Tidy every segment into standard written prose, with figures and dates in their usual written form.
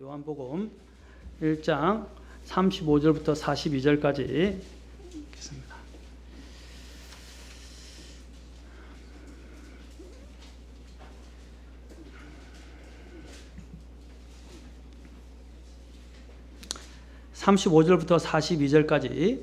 요한복음 1장 35절부터 42절까지 읽겠습니다. (35절부터 42절까지)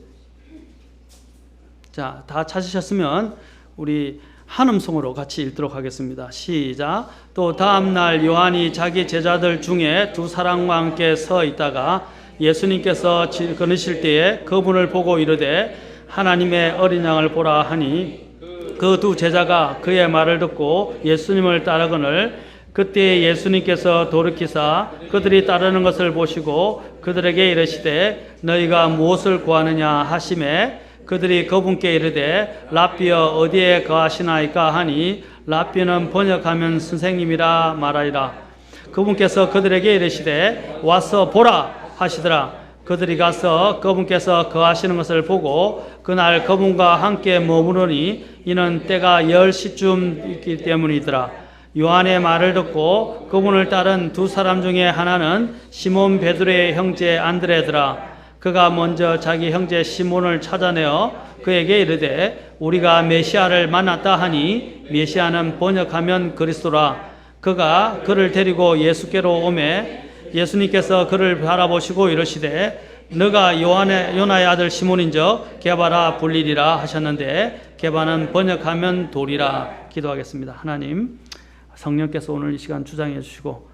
자, 다 찾으셨으면 우리 한음성으로 같이 읽도록 하겠습니다. 시작. 또 다음날 요한이 자기 제자들 중에 두 사람과 함께 서 있다가 예수님께서 걸으실 때에 그분을 보고 이르되 하나님의 어린 양을 보라 하니 그 두 제자가 그의 말을 듣고 예수님을 따르거늘 그때 예수님께서 돌이키사 그들이 따르는 것을 보시고 그들에게 이르시되 너희가 무엇을 구하느냐 하시매 그들이 그분께 이르되 랍비여 어디에 거하시나이까 하니 랍비는 번역하면 선생님이라 말하리라. 그분께서 그들에게 이르시되 와서 보라 하시더라. 그들이 가서 그분께서 거하시는 것을 보고 그날 그분과 함께 머무르니 이는 때가 10시쯤 있기 때문이더라. 요한의 말을 듣고 그분을 따른 두 사람 중에 하나는 시몬 베드로의 형제 안드레더라. 그가 먼저 자기 형제 시몬을 찾아내어 그에게 이르되 우리가 메시아를 만났다 하니 메시아는 번역하면 그리스도라. 그가 그를 데리고 예수께로 오매 예수님께서 그를 바라보시고 이르시되 너가 요나의 아들 시몬인저 게바라 불리리라 하셨는데 게바는 번역하면 돌이라. 기도하겠습니다. 하나님, 성령께서 오늘 이 시간 주장해 주시고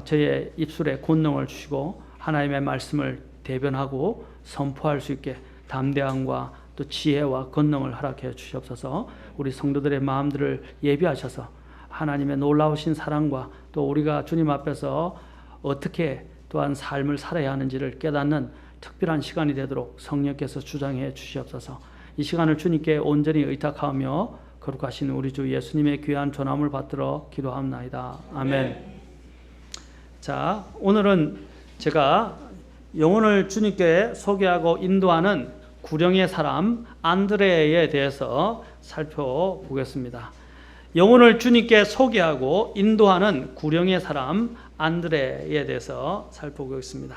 저의 입술에 권능을 주시고 하나님의 말씀을 대변하고 선포할 수 있게 담대함과 또 지혜와 권능을 허락해 주시옵소서. 우리 성도들의 마음들을 예비하셔서 하나님의 놀라우신 사랑과 또 우리가 주님 앞에서 어떻게 또한 삶을 살아야 하는지를 깨닫는 특별한 시간이 되도록 성령께서 주장해 주시옵소서. 이 시간을 주님께 온전히 의탁하며 거룩하신 우리 주 예수님의 귀한 전함을 받들어 기도합나이다. 아멘. 자, 오늘은 제가 영혼을 주님께 소개하고 인도하는 구령의 사람 안드레에 대해서 살펴보겠습니다. 영혼을 주님께 소개하고 인도하는 구령의 사람 안드레에 대해서 살펴보겠습니다.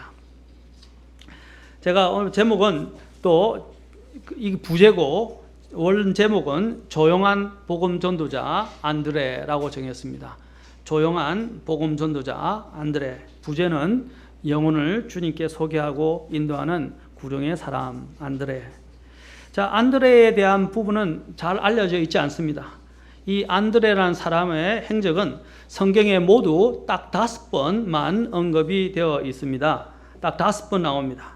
제가 오늘 제목은 또 이 부제고 원래 제목은 조용한 복음 전도자 안드레라고 정했습니다. 조용한 복음 전도자 안드레. 부제는 영혼을 주님께 소개하고 인도하는 구령의 사람 안드레. 자, 안드레에 대한 부분은 잘 알려져 있지 않습니다. 이 안드레라는 사람의 행적은 성경에 모두 딱 5번만 언급이 되어 있습니다. 딱 5번 나옵니다.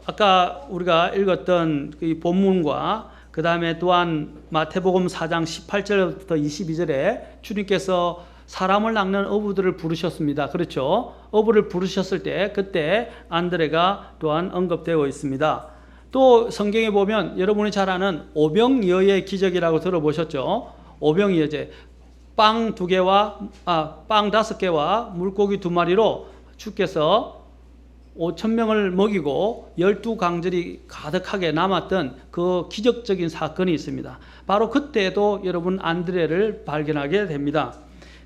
아까 우리가 읽었던 이 본문과 그 다음에 또한 마태복음 4장 18절부터 22절에 주님께서 사람을 낚는 어부들을 부르셨습니다. 그렇죠? 어부를 부르셨을 때 그때 안드레가 또한 언급되어 있습니다. 또 성경에 보면 여러분이 잘 아는 오병이어의 기적이라고 들어보셨죠? 오병이어제 빵 5개와 물고기 2마리로 주께서 5,000명을 먹이고 12강들이 가득하게 남았던 그 기적적인 사건이 있습니다. 바로 그때도 여러분 안드레를 발견하게 됩니다.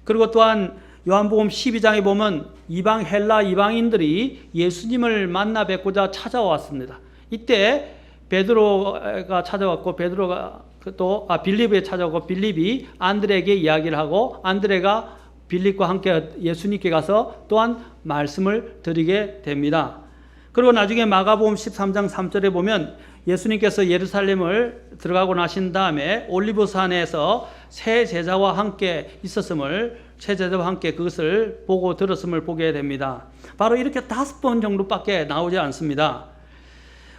그리고 또한 요한복음 12장에 보면 헬라 이방인들이 예수님을 만나 뵙고자 찾아왔습니다. 이때 베드로가 찾아왔고 베드로가 또 빌립에 찾아오고 빌립이 안드레에게 이야기를 하고 안드레가 빌립과 함께 예수님께 가서 또한 말씀을 드리게 됩니다. 그리고 나중에 마가복음 13장 3절에 보면 예수님께서 예루살렘을 들어가고 나신 다음에 올리브산에서 세 제자와 함께 있었음을 세 제자와 함께 그것을 보고 들었음을 보게 됩니다. 바로 이렇게 5번 정도밖에 나오지 않습니다.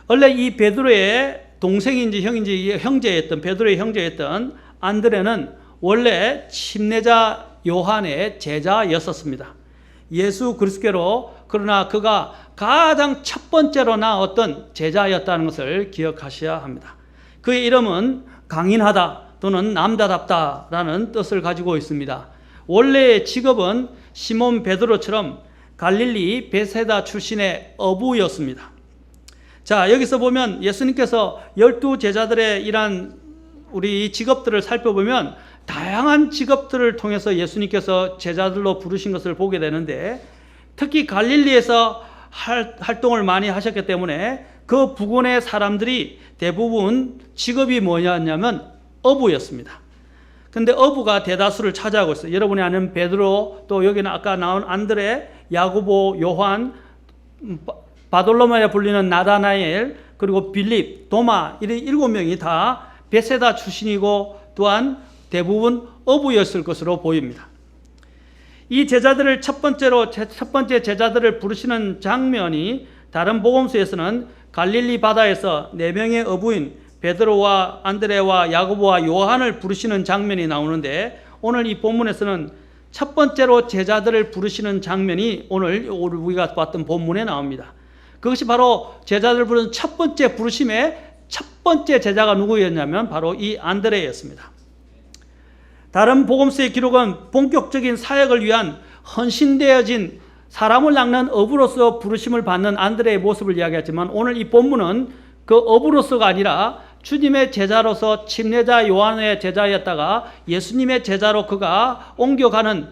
원래 이 베드로의 동생인지 형제였던 베드로의 형제였던 안드레는 원래 침례자 요한의 제자였었습니다. 예수 그리스도께로 그러나 그가 가장 첫 번째로 나왔던 제자였다는 것을 기억하셔야 합니다. 그의 이름은 강인하다 또는 남자답다라는 뜻을 가지고 있습니다. 원래의 직업은 시몬 베드로처럼 갈릴리 베세다 출신의 어부였습니다. 자, 여기서 보면 예수님께서 12제자들의 이러한 우리 직업들을 살펴보면 다양한 직업들을 통해서 예수님께서 제자들로 부르신 것을 보게 되는데, 특히 갈릴리에서 활동을 많이 하셨기 때문에 그 부근의 사람들이 대부분 직업이 뭐냐면 어부였습니다. 근데 어부가 대다수를 차지하고 있어요. 여러분이 아는 베드로, 또 여기는 아까 나온 안드레, 야고보, 요한, 바돌로마에 불리는 나다나엘, 그리고 빌립, 도마, 이런 7명이 다 베세다 출신이고 또한 대부분 어부였을 것으로 보입니다. 이 제자들을 첫 번째 제자들을 부르시는 장면이 다른 복음서에서는 갈릴리 바다에서 4명의 어부인 베드로와 안드레와 야고보와 요한을 부르시는 장면이 나오는데, 오늘 이 본문에서는 첫 번째로 제자들을 부르시는 장면이 오늘 우리가 봤던 본문에 나옵니다. 그것이 바로 제자들을 부르는 첫 번째 부르심의 첫 번째 제자가 누구였냐면 바로 이 안드레였습니다. 다른 복음서의 기록은 본격적인 사역을 위한 헌신되어진 사람을 낚는 어부로서 부르심을 받는 안드레의 모습을 이야기했지만, 오늘 이 본문은 그 어부로서가 아니라 주님의 제자로서 침례자 요한의 제자였다가 예수님의 제자로 그가 옮겨가는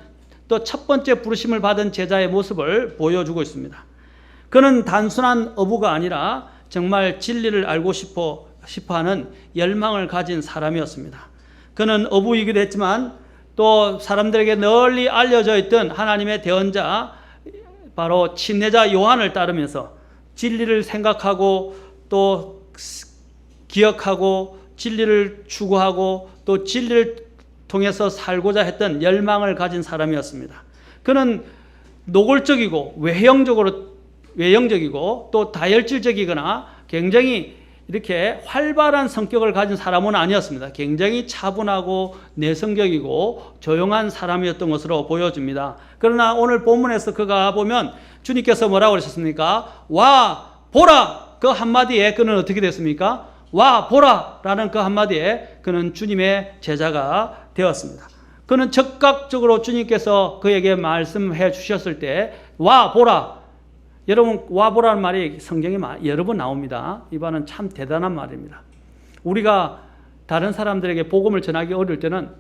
또 첫 번째 부르심을 받은 제자의 모습을 보여주고 있습니다. 그는 단순한 어부가 아니라 정말 진리를 알고 싶어하는 열망을 가진 사람이었습니다. 그는 어부이기도 했지만 또 사람들에게 널리 알려져 있던 하나님의 대언자, 바로 침례자 요한을 따르면서 진리를 생각하고 또 기억하고 진리를 추구하고 또 진리를 통해서 살고자 했던 열망을 가진 사람이었습니다. 그는 노골적이고 외형적이고 또 다혈질적이거나 굉장히 이렇게 활발한 성격을 가진 사람은 아니었습니다. 굉장히 차분하고 내성적이고 조용한 사람이었던 것으로 보여집니다. 그러나 오늘 본문에서 그가 보면 주님께서 뭐라고 그러셨습니까? 와 보라, 그 한마디에 그는 어떻게 됐습니까? 와 보라 라는 그 한마디에 그는 주님의 제자가 되었습니다. 그는 즉각적으로 주님께서 그에게 말씀해 주셨을 때 와 보라, 여러분 와 보라는 말이 성경에 여러 번 나옵니다. 이 말은 참 대단한 말입니다. 우리가 다른 사람들에게 복음을 전하기 어려울 때는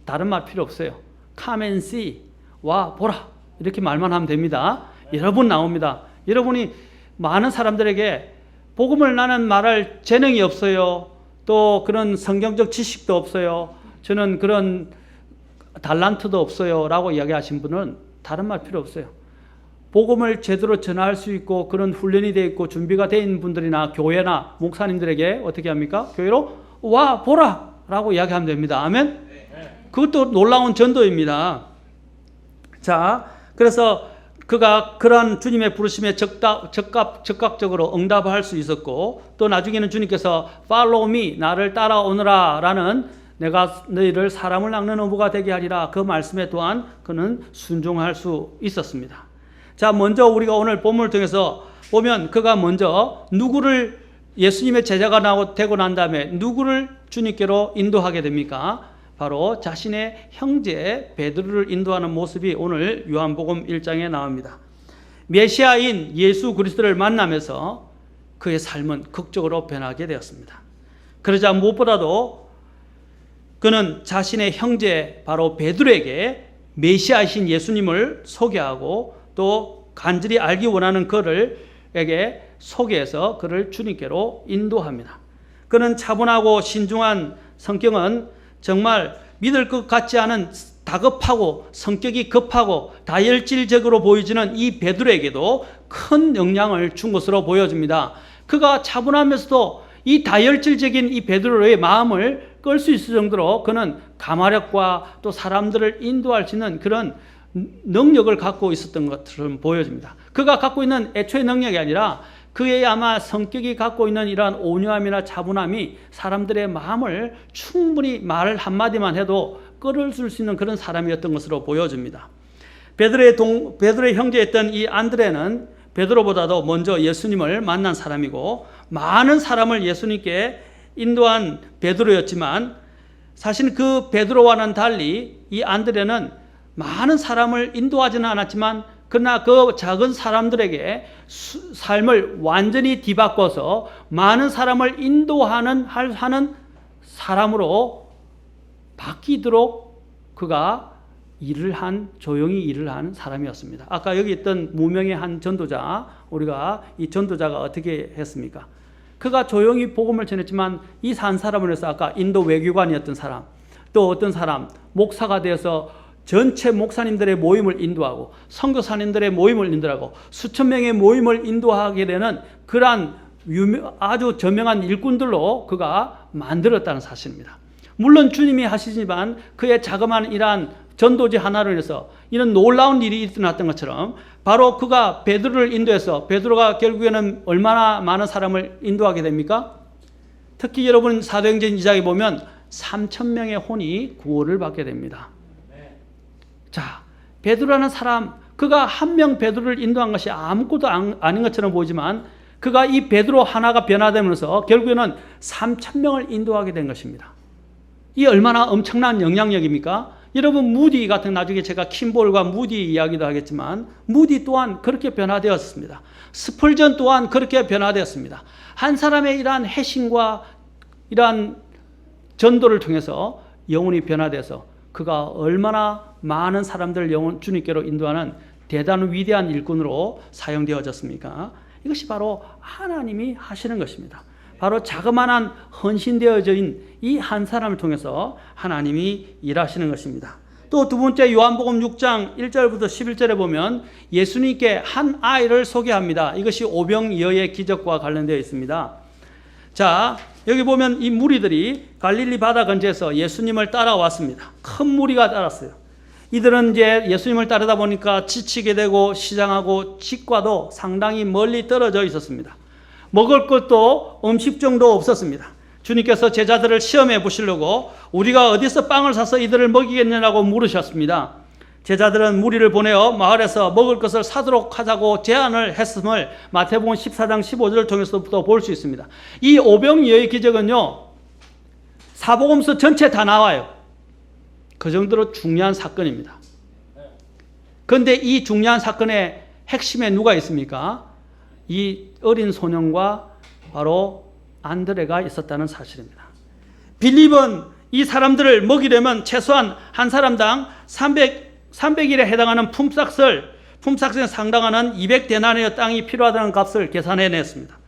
다른 말 필요 없어요. Come and see, 와 보라, 이렇게 말만 하면 됩니다. 여러 번 나옵니다. 여러분이 많은 사람들에게 복음을 나는 말할 재능이 없어요, 또 그런 성경적 지식도 없어요, 저는 그런 달란트도 없어요 라고 이야기하신 분은 다른 말 필요 없어요. 복음을 제대로 전할 수 있고 그런 훈련이 되어 있고 준비가 되어 있는 분들이나 교회나 목사님들에게 어떻게 합니까? 교회로 와 보라 라고 이야기하면 됩니다. 아멘? 그것도 놀라운 전도입니다. 자, 그래서 그가 그러한 주님의 부르심에 적극적으로 응답할 수 있었고, 또 나중에는 주님께서 Follow me, 나를 따라오너라 라는 내가 너희를 사람을 낚는 어부가 되게 하리라, 그 말씀에 또한 그는 순종할 수 있었습니다. 자, 먼저 우리가 오늘 본문을 통해서 보면 그가 먼저 누구를, 예수님의 제자가 되고 난 다음에 누구를 주님께로 인도하게 됩니까? 바로 자신의 형제 베드로를 인도하는 모습이 오늘 요한복음 1장에 나옵니다. 메시아인 예수 그리스도를 만나면서 그의 삶은 극적으로 변하게 되었습니다. 그러자 무엇보다도 그는 자신의 형제 바로 베드로에게 메시아이신 예수님을 소개하고 또 간절히 알기 원하는 그에게 소개해서 그를 주님께로 인도합니다. 그는 차분하고 신중한 성격은 정말 믿을 것 같지 않은 다급하고 성격이 급하고 다혈질적으로 보여지는 이 베드로에게도 큰 영향을 준 것으로 보여집니다. 그가 차분하면서도 이 다혈질적인 이 베드로의 마음을 끌 수 있을 정도로 그는 가마력과 또 사람들을 인도할 수 있는 그런 능력을 갖고 있었던 것처럼 보여집니다. 그가 갖고 있는 애초의 능력이 아니라 그의 아마 성격이 갖고 있는 이러한 온유함이나 차분함이 사람들의 마음을 충분히 말 한마디만 해도 끌어줄 수 있는 그런 사람이었던 것으로 보여집니다. 베드로의 형제였던 이 안드레는 베드로보다도 먼저 예수님을 만난 사람이고 많은 사람을 예수님께 인도한 베드로였지만 사실 그 베드로와는 달리 이 안드레는 많은 사람을 인도하지는 않았지만 그러나 그 작은 사람들에게 삶을 완전히 뒤바꿔서 많은 사람을 인도하는 하는 사람으로 바뀌도록 그가 조용히 일을 한 사람이었습니다. 아까 여기 있던 무명의 한 전도자, 우리가 이 전도자가 어떻게 했습니까? 그가 조용히 복음을 전했지만 이 한 사람을 해서 아까 인도 외교관이었던 사람, 또 어떤 사람, 목사가 되어서 전체 목사님들의 모임을 인도하고 선교사님들의 모임을 인도하고 수천 명의 모임을 인도하게 되는 그러한 아주 저명한 일꾼들로 그가 만들었다는 사실입니다. 물론 주님이 하시지만 그의 자그마한 이러한 전도지 하나로 인해서 이런 놀라운 일이 일어났던 것처럼 바로 그가 베드로를 인도해서 베드로가 결국에는 얼마나 많은 사람을 인도하게 됩니까? 특히 여러분 사도행전 2장에 보면 3,000명의 혼이 구원을 받게 됩니다. 자, 베드로라는 사람, 그가 한 명 베드로를 인도한 것이 아무것도 아닌 것처럼 보이지만 그가 이 베드로 하나가 변화되면서 결국에는 3,000명을 인도하게 된 것입니다. 이 얼마나 엄청난 영향력입니까? 여러분 무디 같은, 나중에 제가 킴볼과 무디 이야기도 하겠지만 무디 또한 그렇게 변화되었습니다. 스펄전 또한 그렇게 변화되었습니다. 한 사람의 이러한 회심과 이러한 전도를 통해서 영혼이 변화돼서 그가 얼마나 많은 사람들을 주님께로 인도하는 대단한 위대한 일꾼으로 사용되어졌습니까? 이것이 바로 하나님이 하시는 것입니다. 바로 자그마한 헌신되어진 이 한 사람을 통해서 하나님이 일하시는 것입니다. 또 두 번째 요한복음 6장 1절부터 11절에 보면 예수님께 한 아이를 소개합니다. 이것이 오병이어의 기적과 관련되어 있습니다. 자, 여기 보면 이 무리들이 갈릴리 바다 근처에서 예수님을 따라왔습니다. 큰 무리가 따랐어요. 이들은 이제 예수님을 따르다 보니까 지치게 되고 시장하고 집과도 상당히 멀리 떨어져 있었습니다. 먹을 것도 음식정도 없었습니다. 주님께서 제자들을 시험해 보시려고 우리가 어디서 빵을 사서 이들을 먹이겠느냐고 물으셨습니다. 제자들은 무리를 보내어 마을에서 먹을 것을 사도록 하자고 제안을 했음을 마태복음 14장 15절을 통해서부터 볼 수 있습니다. 이 오병이어의 기적은요, 사복음서 전체 다 나와요. 그 정도로 중요한 사건입니다. 그런데 이 중요한 사건의 핵심에 누가 있습니까? 이 어린 소년과 바로 안드레가 있었다는 사실입니다. 빌립은 이 사람들을 먹이려면 최소한 한 사람당 300일에 해당하는 품삯에 상당하는 200데나리의 땅이 필요하다는 값을 계산해냈습니다.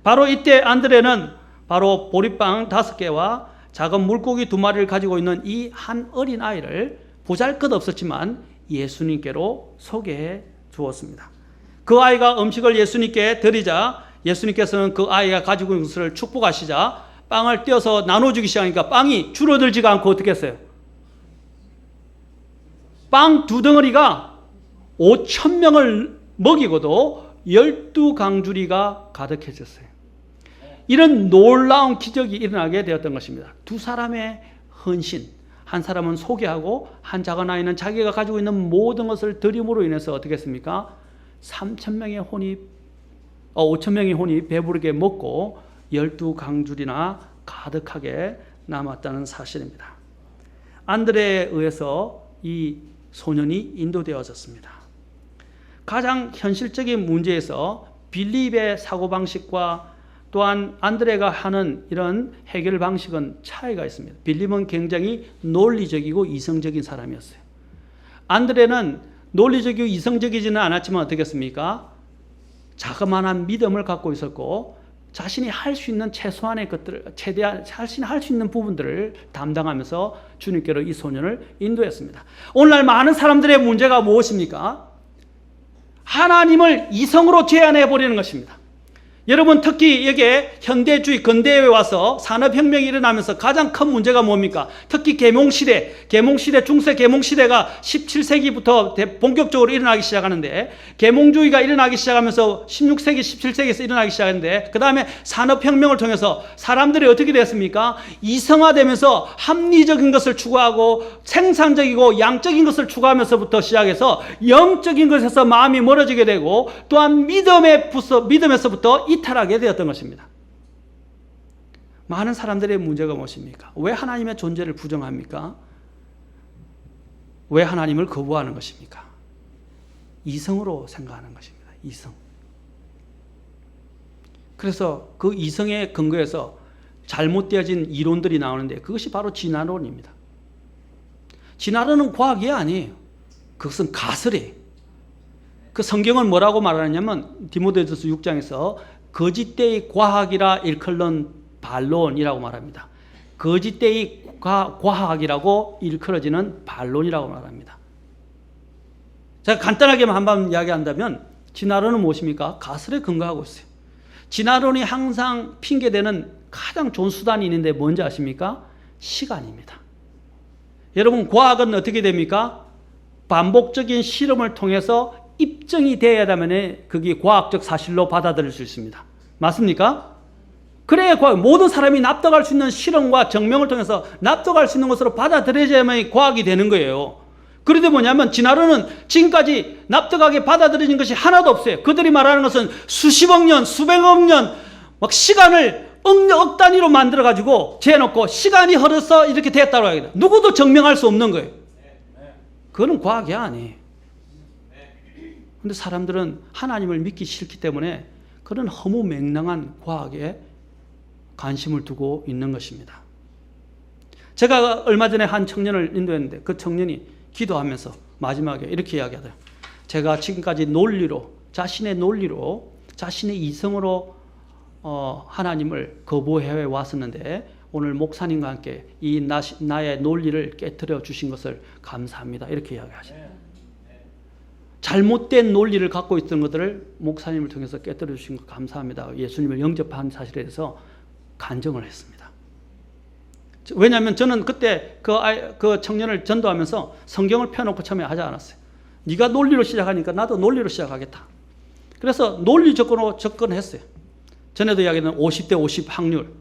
바로 이때 안드레는 바로 보리빵 5개와 작은 물고기 2마리를 가지고 있는 이 한 어린 아이를 보잘것없었지만 예수님께로 소개해 주었습니다. 그 아이가 음식을 예수님께 드리자 예수님께서는 그 아이가 가지고 있는 것을 축복하시자 빵을 떼어서 나눠주기 시작하니까 빵이 줄어들지가 않고 어떻게 했어요? 빵 2덩어리가 5,000명을 먹이고도 12강주리가 가득해졌어요. 이런 놀라운 기적이 일어나게 되었던 것입니다. 두 사람의 헌신, 한 사람은 소개하고 한 작은 아이는 자기가 가지고 있는 모든 것을 드림으로 인해서 어떻게 했습니까? 5,000명의 혼이 배부르게 먹고 12강줄이나 가득하게 남았다는 사실입니다. 안드레에 의해서 이 소년이 인도되어졌습니다. 가장 현실적인 문제에서 빌립의 사고방식과 또한 안드레가 하는 이런 해결 방식은 차이가 있습니다. 빌립은 굉장히 논리적이고 이성적인 사람이었어요. 안드레는 논리적이고 이성적이지는 않았지만 어떻게 했습니까? 자그마한 믿음을 갖고 있었고 자신이 할 수 있는 최소한의 것들을 최대한 자신이 할 수 있는 부분들을 담당하면서 주님께로 이 소년을 인도했습니다. 오늘날 많은 사람들의 문제가 무엇입니까? 하나님을 이성으로 제한해 버리는 것입니다. 여러분 특히 여기에 현대주의 근대에 와서 산업혁명이 일어나면서 가장 큰 문제가 뭡니까? 특히 계몽시대 중세 계몽시대가 17세기부터 본격적으로 일어나기 시작하는데 계몽주의가 일어나기 시작하면서 16세기 17세기에서 일어나기 시작했는데 그 다음에 산업혁명을 통해서 사람들이 어떻게 됐습니까? 이성화되면서 합리적인 것을 추구하고 생산적이고 양적인 것을 추구하면서부터 시작해서 영적인 것에서 마음이 멀어지게 되고 또한 믿음에서부터 이탈하게 되었던 것입니다. 많은 사람들의 문제가 무엇입니까? 왜 하나님의 존재를 부정합니까? 왜 하나님을 거부하는 것입니까? 이성으로 생각하는 것입니다. 이성. 그래서 그 이성의 근거에서 잘못되어진 이론들이 나오는데 그것이 바로 진화론입니다. 진화론은 과학이 아니에요. 그것은 가설이에요. 그 성경은 뭐라고 말하냐면 디모데전서 6장에서 거짓되이 과학이라 일컬는 반론이라고 말합니다. 거짓되이 과학이라고 일컬어지는 반론이라고 말합니다. 제가 간단하게 한번 이야기한다면 진화론은 무엇입니까? 가설에 근거하고 있어요. 진화론이 항상 핑계대는 가장 좋은 수단이 있는데 뭔지 아십니까? 시간입니다. 여러분, 과학은 어떻게 됩니까? 반복적인 실험을 통해서 입증이 되어야 하면 그게 과학적 사실로 받아들일 수 있습니다. 맞습니까? 그래야 모든 사람이 납득할 수 있는 실험과 증명을 통해서 납득할 수 있는 것으로 받아들여야만 과학이 되는 거예요. 그런데 뭐냐면 진화론은 지금까지 납득하게 받아들여진 것이 하나도 없어요. 그들이 말하는 것은 수십억 년, 수백억 년 막 시간을 억 단위로 만들어가지고 재놓고 시간이 흘러서 이렇게 됐다고 하겠다. 누구도 증명할 수 없는 거예요. 그거는 과학이 아니에요. 그런데 사람들은 하나님을 믿기 싫기 때문에 그런 허무맹랑한 과학에 관심을 두고 있는 것입니다. 제가 얼마 전에 한 청년을 인도했는데 그 청년이 기도하면서 마지막에 이렇게 이야기하더라고요. 제가 지금까지 논리로, 자신의 논리로, 자신의 이성으로 하나님을 거부해 왔었는데 오늘 목사님과 함께 이 나의 논리를 깨트려 주신 것을 감사합니다. 이렇게 이야기하십니다. 잘못된 논리를 갖고 있던 것들을 목사님을 통해서 깨뜨려 주신 것 감사합니다. 예수님을 영접한 사실에 대해서 간증을 했습니다. 왜냐하면 저는 그때 그 청년을 전도하면서 성경을 펴놓고 처음에 하지 않았어요. 네가 논리로 시작하니까 나도 논리로 시작하겠다. 그래서 논리적으로 접근했어요. 전에도 이야기했던 50대 50 확률,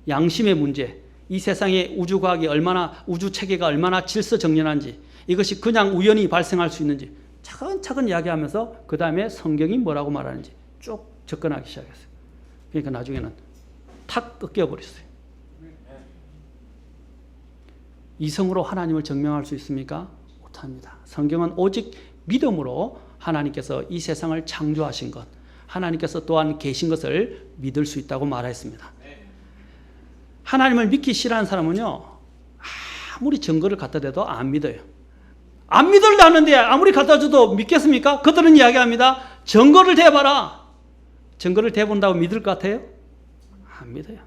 양심의 문제, 이 세상의 우주과학이 얼마나, 우주체계가 얼마나 질서정연한지, 이것이 그냥 우연히 발생할 수 있는지 차근차근 이야기하면서 그 다음에 성경이 뭐라고 말하는지 쭉 접근하기 시작했어요. 그러니까 나중에는 탁 꺾여버렸어요. 이성으로 하나님을 증명할 수 있습니까? 못합니다. 성경은 오직 믿음으로 하나님께서 이 세상을 창조하신 것, 하나님께서 또한 계신 것을 믿을 수 있다고 말했습니다. 하나님을 믿기 싫어하는 사람은요, 아무리 증거를 갖다 대도 안 믿어요. 안 믿으려는데 아무리 갖다 줘도 믿겠습니까? 그들은 이야기합니다. 증거를 대봐라. 증거를 대본다고 믿을 것 같아요? 안 믿어요.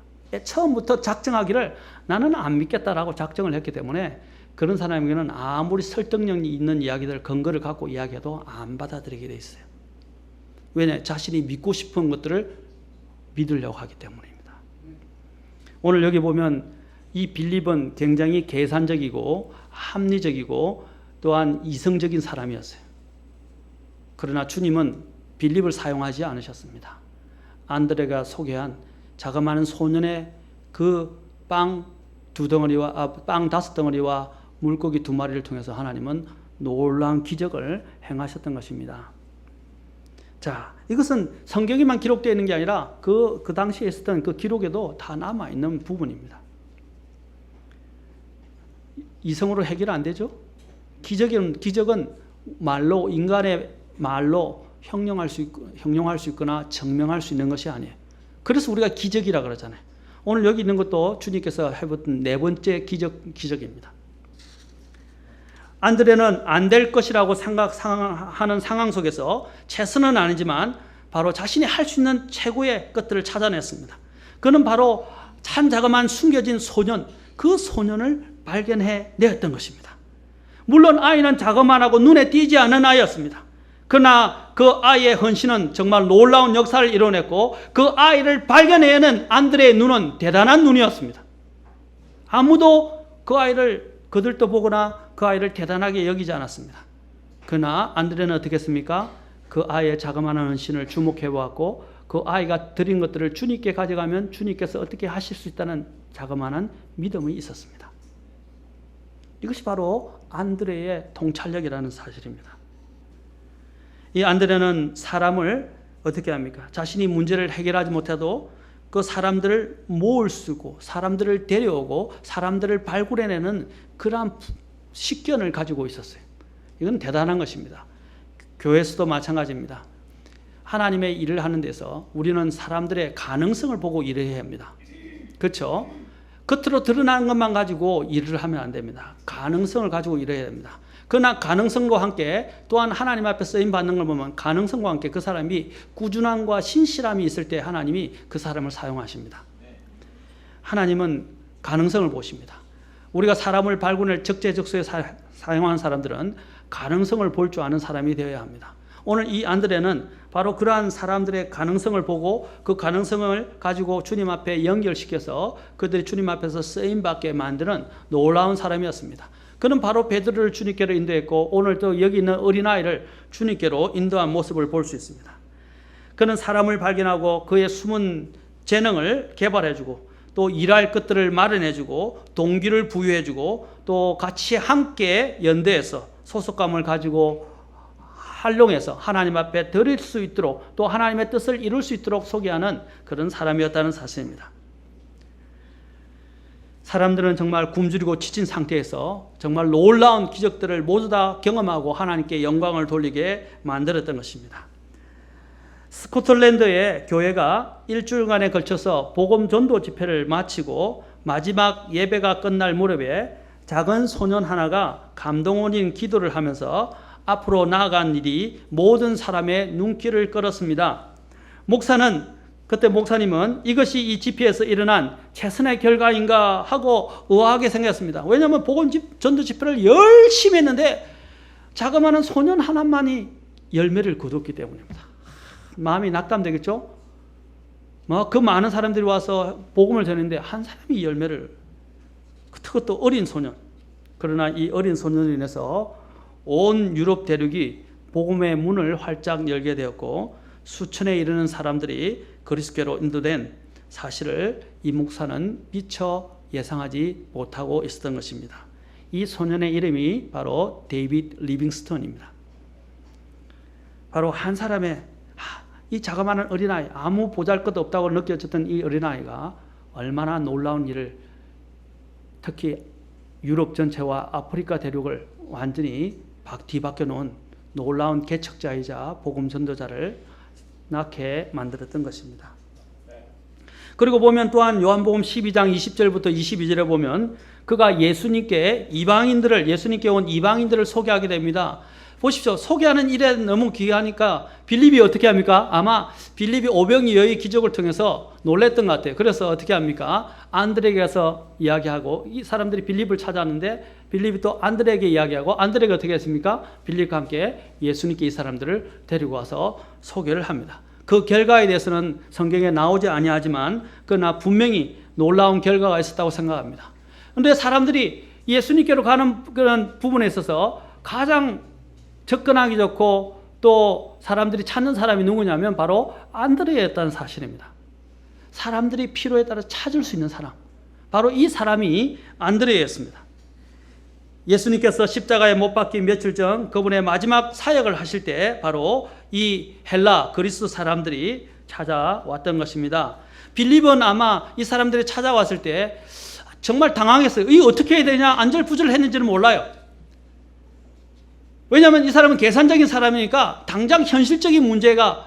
처음부터 작정하기를 나는 안 믿겠다라고 작정을 했기 때문에 그런 사람에게는 아무리 설득력이 있는 이야기들, 근거를 갖고 이야기해도 안 받아들이게 돼 있어요. 왜냐? 자신이 믿고 싶은 것들을 믿으려고 하기 때문입니다. 오늘 여기 보면 이 빌립은 굉장히 계산적이고 합리적이고 또한 이성적인 사람이었어요. 그러나 주님은 빌립을 사용하지 않으셨습니다. 안드레가 소개한 자그마한 소년의 그 빵 5덩어리와 물고기 2마리를 통해서 하나님은 놀라운 기적을 행하셨던 것입니다. 자, 이것은 성경에만 기록되어 있는 게 아니라 그 당시에 있었던 그 기록에도 다 남아있는 부분입니다. 이성으로 해결 안 되죠? 기적은 말로, 인간의 말로 형용할 수 있거나 증명할 수 있는 것이 아니에요. 그래서 우리가 기적이라 그러잖아요. 오늘 여기 있는 것도 주님께서 해봤던 4번째 기적입니다. 안드레는 안 될 것이라고 생각하는 상황 속에서 최선은 아니지만 바로 자신이 할 수 있는 최고의 것들을 찾아냈습니다. 그는 바로 한 자그마한 숨겨진 소년, 그 소년을 발견해 내었던 것입니다. 물론 아이는 자그마하고 눈에 띄지 않은 아이였습니다. 그러나 그 아이의 헌신은 정말 놀라운 역사를 이뤄냈고 그 아이를 발견해내는 안드레의 눈은 대단한 눈이었습니다. 아무도 그 아이를 거들떠보거나 그 아이를 대단하게 여기지 않았습니다. 그러나 안드레는 어떻게 했습니까? 그 아이의 자그마한 헌신을 주목해보았고 그 아이가 드린 것들을 주님께 가져가면 주님께서 어떻게 하실 수 있다는 자그마한 믿음이 있었습니다. 이것이 바로 안드레의 통찰력이라는 사실입니다. 이 안드레는 사람을 어떻게 합니까? 자신이 문제를 해결하지 못해도 그 사람들을 모을 쓰고 사람들을 데려오고 사람들을 발굴해내는 그러한 식견을 가지고 있었어요. 이건 대단한 것입니다. 교회에서도 마찬가지입니다. 하나님의 일을 하는 데서 우리는 사람들의 가능성을 보고 일을 해야 합니다. 그렇죠? 겉으로 드러나는 것만 가지고 일을 하면 안 됩니다. 가능성을 가지고 일해야 됩니다. 그러나 가능성과 함께 또한 하나님 앞에 쓰임 받는 걸 보면 가능성과 함께 그 사람이 꾸준함과 신실함이 있을 때 하나님이 그 사람을 사용하십니다. 하나님은 가능성을 보십니다. 우리가 사람을 발굴할 적재적소에 사용하는 사람들은 가능성을 볼 줄 아는 사람이 되어야 합니다. 오늘 이 안드레는 바로 그러한 사람들의 가능성을 보고 그 가능성을 가지고 주님 앞에 연결시켜서 그들이 주님 앞에서 쓰임받게 만드는 놀라운 사람이었습니다. 그는 바로 베드로를 주님께로 인도했고 오늘 또 여기 있는 어린아이를 주님께로 인도한 모습을 볼 수 있습니다. 그는 사람을 발견하고 그의 숨은 재능을 개발해주고 또 일할 것들을 마련해주고 동기를 부여해주고 또 같이 함께 연대해서 소속감을 가지고 활용해서 하나님 앞에 드릴 수 있도록 또 하나님의 뜻을 이룰 수 있도록 소개하는 그런 사람이었다는 사실입니다. 사람들은 정말 굶주리고 지친 상태에서 정말 놀라운 기적들을 모두 다 경험하고 하나님께 영광을 돌리게 만들었던 것입니다. 스코틀랜드의 교회가 일주일간에 걸쳐서 복음 전도 집회를 마치고 마지막 예배가 끝날 무렵에 작은 소년 하나가 감동원인 기도를 하면서 앞으로 나아간 일이 모든 사람의 눈길을 끌었습니다. 그때 목사님은 이것이 이 집회에서 일어난 최선의 결과인가 하고 의아하게 생각했습니다. 왜냐하면 복음 전도 집회를 열심히 했는데 자그마한 소년 하나만이 열매를 거뒀기 때문입니다. 마음이 낙담되겠죠? 그 많은 사람들이 와서 복음을 전했는데 한 사람이 열매를, 그것도 어린 소년. 그러나 이 어린 소년으로 인해서 온 유럽 대륙이 복음의 문을 활짝 열게 되었고 수천에 이르는 사람들이 그리스도께로 인도된 사실을 이 목사는 미처 예상하지 못하고 있었던 것입니다. 이 소년의 이름이 바로 데이빗 리빙스턴입니다. 바로 한 사람의 이 자그마한 어린아이, 아무 보잘것 없다고 느껴졌던 이 어린아이가 얼마나 놀라운 일을, 특히 유럽 전체와 아프리카 대륙을 완전히 뒤바뀌어 놓은 놀라운 개척자이자 복음 전도자를 낳게 만들었던 것입니다. 그리고 보면 또한 요한복음 12장 20절부터 22절에 보면 그가 예수님께 온 이방인들을 소개하게 됩니다. 보십시오. 소개하는 일에 너무 귀하니까 빌립이 어떻게 합니까? 아마 빌립이 오병이 여의 기적을 통해서 놀랬던 것 같아요. 그래서 어떻게 합니까? 안드레에게 가서 이야기하고, 이 사람들이 빌립을 찾아왔는데 빌립이 또 안드레에게 이야기하고, 안드레가 어떻게 했습니까? 빌립과 함께 예수님께 이 사람들을 데리고 와서 소개를 합니다. 그 결과에 대해서는 성경에 나오지 아니하지만 그러나 분명히 놀라운 결과가 있었다고 생각합니다. 그런데 사람들이 예수님께로 가는 그런 부분에 있어서 가장 접근하기 좋고 또 사람들이 찾는 사람이 누구냐면 바로 안드레였다는 사실입니다. 사람들이 필요에 따라 찾을 수 있는 사람, 바로 이 사람이 안드레였습니다. 예수님께서 십자가에 못 박힌 며칠 전 그분의 마지막 사역을 하실 때 바로 이 헬라 그리스 사람들이 찾아왔던 것입니다. 빌립은 아마 이 사람들이 찾아왔을 때 정말 당황했어요. 이거 어떻게 해야 되냐, 안절부절했는지는 몰라요. 왜냐하면 이 사람은 계산적인 사람이니까 당장 현실적인 문제가,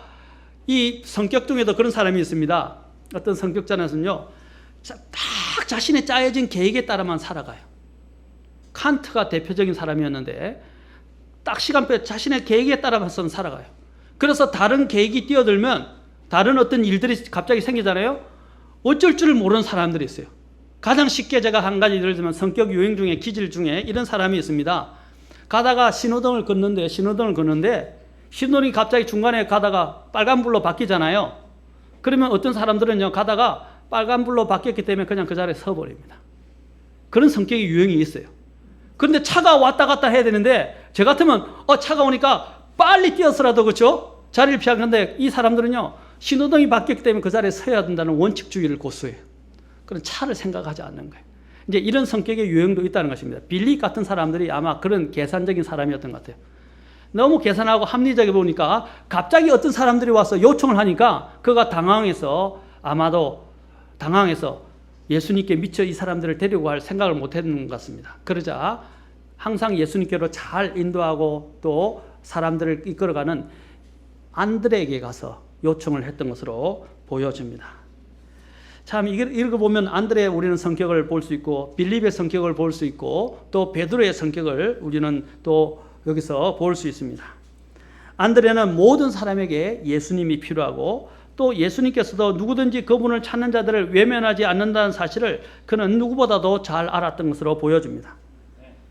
이 성격 중에도 그런 사람이 있습니다. 어떤 성격자는요, 딱 자신의 짜여진 계획에 따라만 살아가요. 칸트가 대표적인 사람이었는데 딱 시간표에 자신의 계획에 따라서 살아가요. 그래서 다른 계획이 뛰어들면 다른 어떤 일들이 갑자기 생기잖아요. 어쩔 줄을 모르는 사람들이 있어요. 가장 쉽게 제가 한 가지 예를 들면 성격 유형 중에, 기질 중에 이런 사람이 있습니다. 가다가 신호등을 걷는데 신호등이 갑자기 중간에 가다가 빨간불로 바뀌잖아요. 그러면 어떤 사람들은요, 가다가 빨간불로 바뀌었기 때문에 그냥 그 자리에 서버립니다. 그런 성격의 유형이 있어요. 그런데 차가 왔다 갔다 해야 되는데 저 같으면 차가 오니까 빨리 뛰어서라도, 그렇죠? 자리를 피하는데 이 사람들은요, 신호등이 바뀌었기 때문에 그 자리에 서야 된다는 원칙주의를 고수해요. 그런 차를 생각하지 않는 거예요. 이제 이런 성격의 유형도 있다는 것입니다. 빌립 같은 사람들이 아마 그런 계산적인 사람이었던 것 같아요. 너무 계산하고 합리적이게 보니까 갑자기 어떤 사람들이 와서 요청을 하니까 그가 당황해서 아마도 당황해서 예수님께 미처 이 사람들을 데리고 갈 생각을 못했는 것 같습니다. 그러자 항상 예수님께로 잘 인도하고 또 사람들을 이끌어가는 안드레에게 가서 요청을 했던 것으로 보여집니다. 참 읽어보면 안드레 우리는 성격을 볼 수 있고 빌립의 성격을 볼 수 있고 또 베드로의 성격을 우리는 또 여기서 볼 수 있습니다. 안드레는 모든 사람에게 예수님이 필요하고 또 예수님께서도 누구든지 그분을 찾는 자들을 외면하지 않는다는 사실을 그는 누구보다도 잘 알았던 것으로 보여집니다.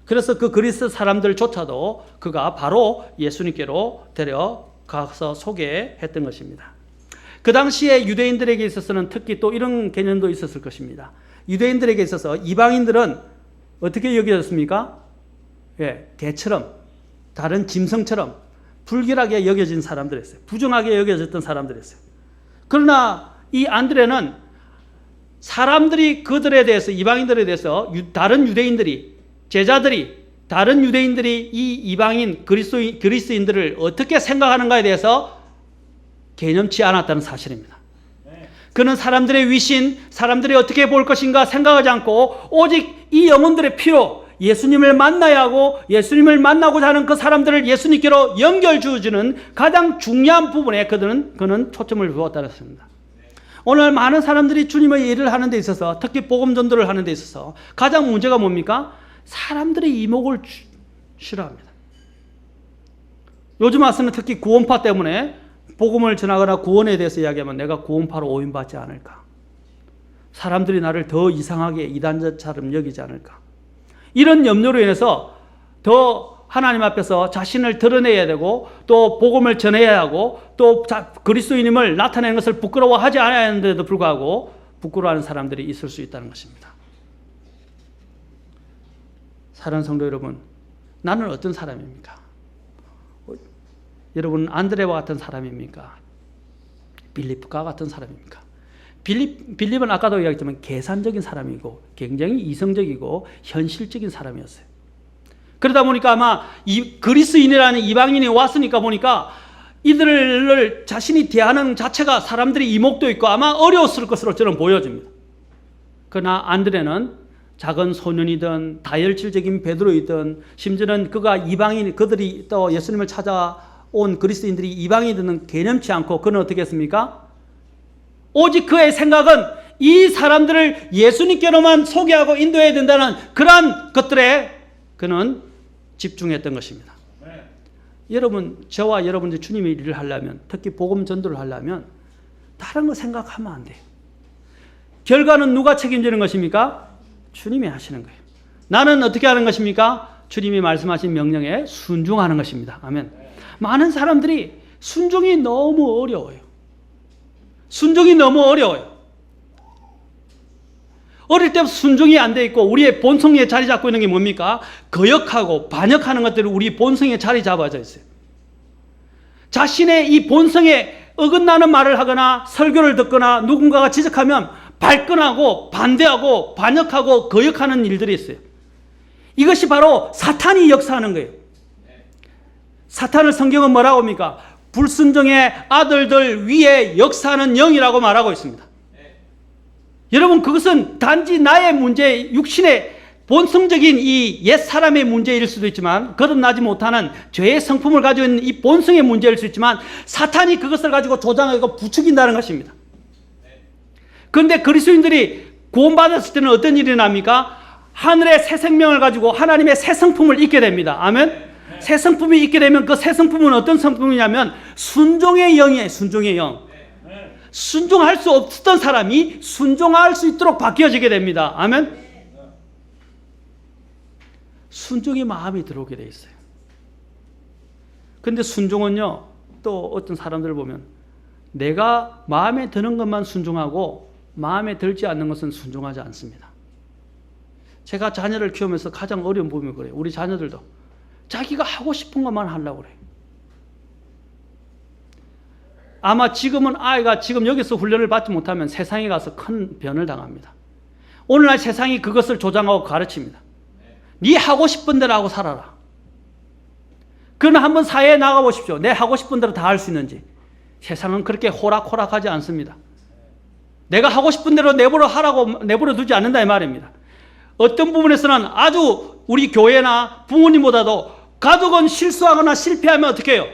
그래서 그 그리스 사람들조차도 그가 바로 예수님께로 데려가서 소개했던 것입니다. 그 당시에 유대인들에게 있어서는 특히 또 이런 개념도 있었을 것입니다. 유대인들에게 있어서 이방인들은 어떻게 여겨졌습니까? 개처럼, 다른 짐승처럼 불길하게 여겨진 사람들이었어요. 부정하게 여겨졌던 사람들이었어요. 그러나 이 안드레는 사람들이 그들에 대해서, 이방인들에 대해서 다른 유대인들이, 제자들이, 다른 유대인들이 이 이방인 그리스인들을 어떻게 생각하는가에 대해서 개념치 않았다는 사실입니다. 그는 사람들의 위신, 사람들이 어떻게 볼 것인가 생각하지 않고 오직 이 영혼들의 필요, 예수님을 만나야 하고 예수님을 만나고자 하는 그 사람들을 예수님께로 연결 주어주는 가장 중요한 부분에 그는 초점을 두었다는 것입니다. 오늘 많은 사람들이 주님의 일을 하는 데 있어서 특히 복음 전도를 하는 데 있어서 가장 문제가 뭡니까? 사람들의 이목을 싫어합니다. 요즘 와서는 특히 구원파 때문에 복음을 전하거나 구원에 대해서 이야기하면 내가 구원파로 오인받지 않을까? 사람들이 나를 더 이상하게 이단자처럼 여기지 않을까? 이런 염려로 인해서 더 하나님 앞에서 자신을 드러내야 되고 또 복음을 전해야 하고 또 그리스도인임을 나타내는 것을 부끄러워하지 않아야 하는데도 불구하고 부끄러워하는 사람들이 있을 수 있다는 것입니다. 사랑하는 성도 여러분, 나는 어떤 사람입니까? 여러분 안드레와 같은 사람입니까? 빌립과 같은 사람입니까? 빌립은 아까도 이야기했지만 계산적인 사람이고 굉장히 이성적이고 현실적인 사람이었어요. 그러다 보니까 아마 이 그리스인이라는 이방인이 왔으니까 보니까 이들을 자신이 대하는 자체가 사람들이 이목도 있고 아마 어려웠을 것으로 저는 보여집니다. 그러나 안드레는 작은 소년이든 다혈질적인 베드로이든 심지어는 그가 이방인, 그들이 또 예수님을 찾아온 그리스인들이 이방인들은 개념치 않고 그는 어떻게 했습니까? 오직 그의 생각은 이 사람들을 예수님께로만 소개하고 인도해야 된다는 그러한 것들에 그는 집중했던 것입니다. 네. 여러분, 저와 여러분들이 주님의 일을 하려면, 특히 복음 전도를 하려면 다른 거 생각하면 안 돼요. 결과는 누가 책임지는 것입니까? 주님이 하시는 거예요. 나는 어떻게 하는 것입니까? 주님이 말씀하신 명령에 순종하는 것입니다. 아멘. 네. 많은 사람들이 순종이 너무 어려워요. 순종이 너무 어려워요. 어릴 때부터 순종이 안 돼 있고 우리의 본성에 자리 잡고 있는 게 뭡니까? 거역하고 반역하는 것들이 우리 본성에 자리 잡아져 있어요. 자신의 이 본성에 어긋나는 말을 하거나 설교를 듣거나 누군가가 지적하면 발끈하고 반대하고 반역하고 거역하는 일들이 있어요. 이것이 바로 사탄이 역사하는 거예요. 사탄을 성경은 뭐라고 합니까? 불순종의 아들들 위에 역사하는 영이라고 말하고 있습니다. 여러분, 그것은 단지 나의 문제, 육신의 본성적인 이 옛 사람의 문제일 수도 있지만 거듭나지 못하는 죄의 성품을 가지고 있는 이 본성의 문제일 수 있지만 사탄이 그것을 가지고 조장하고 부추긴다는 것입니다. 그런데 그리스도인들이 구원받았을 때는 어떤 일이 납니까? 하늘의 새 생명을 가지고 하나님의 새 성품을 입게 됩니다. 아멘? 새 성품이 있게 되면 그 새 성품은 어떤 성품이냐면 순종의 영이에요. 순종의 영. 순종할 수 없었던 사람이 순종할 수 있도록 바뀌어지게 됩니다. 아멘. 순종의 마음이 들어오게 돼 있어요. 그런데 순종은요, 또 어떤 사람들을 보면 내가 마음에 드는 것만 순종하고 마음에 들지 않는 것은 순종하지 않습니다. 제가 자녀를 키우면서 가장 어려운 부분이 그래요. 우리 자녀들도 자기가 하고 싶은 것만 하려고 그래요. 아마 지금은 아이가 지금 여기서 훈련을 받지 못하면 세상에 가서 큰 변을 당합니다. 오늘날 세상이 그것을 조장하고 가르칩니다. 네 하고 싶은 대로 하고 살아라. 그러나 한번 사회에 나가보십시오. 내 하고 싶은 대로 다 할 수 있는지. 세상은 그렇게 호락호락하지 않습니다. 내가 하고 싶은 대로 내버려 두지 않는다 이 말입니다. 어떤 부분에서는 아주 우리 교회나 부모님보다도 가족은 실수하거나 실패하면 어떻게 해요?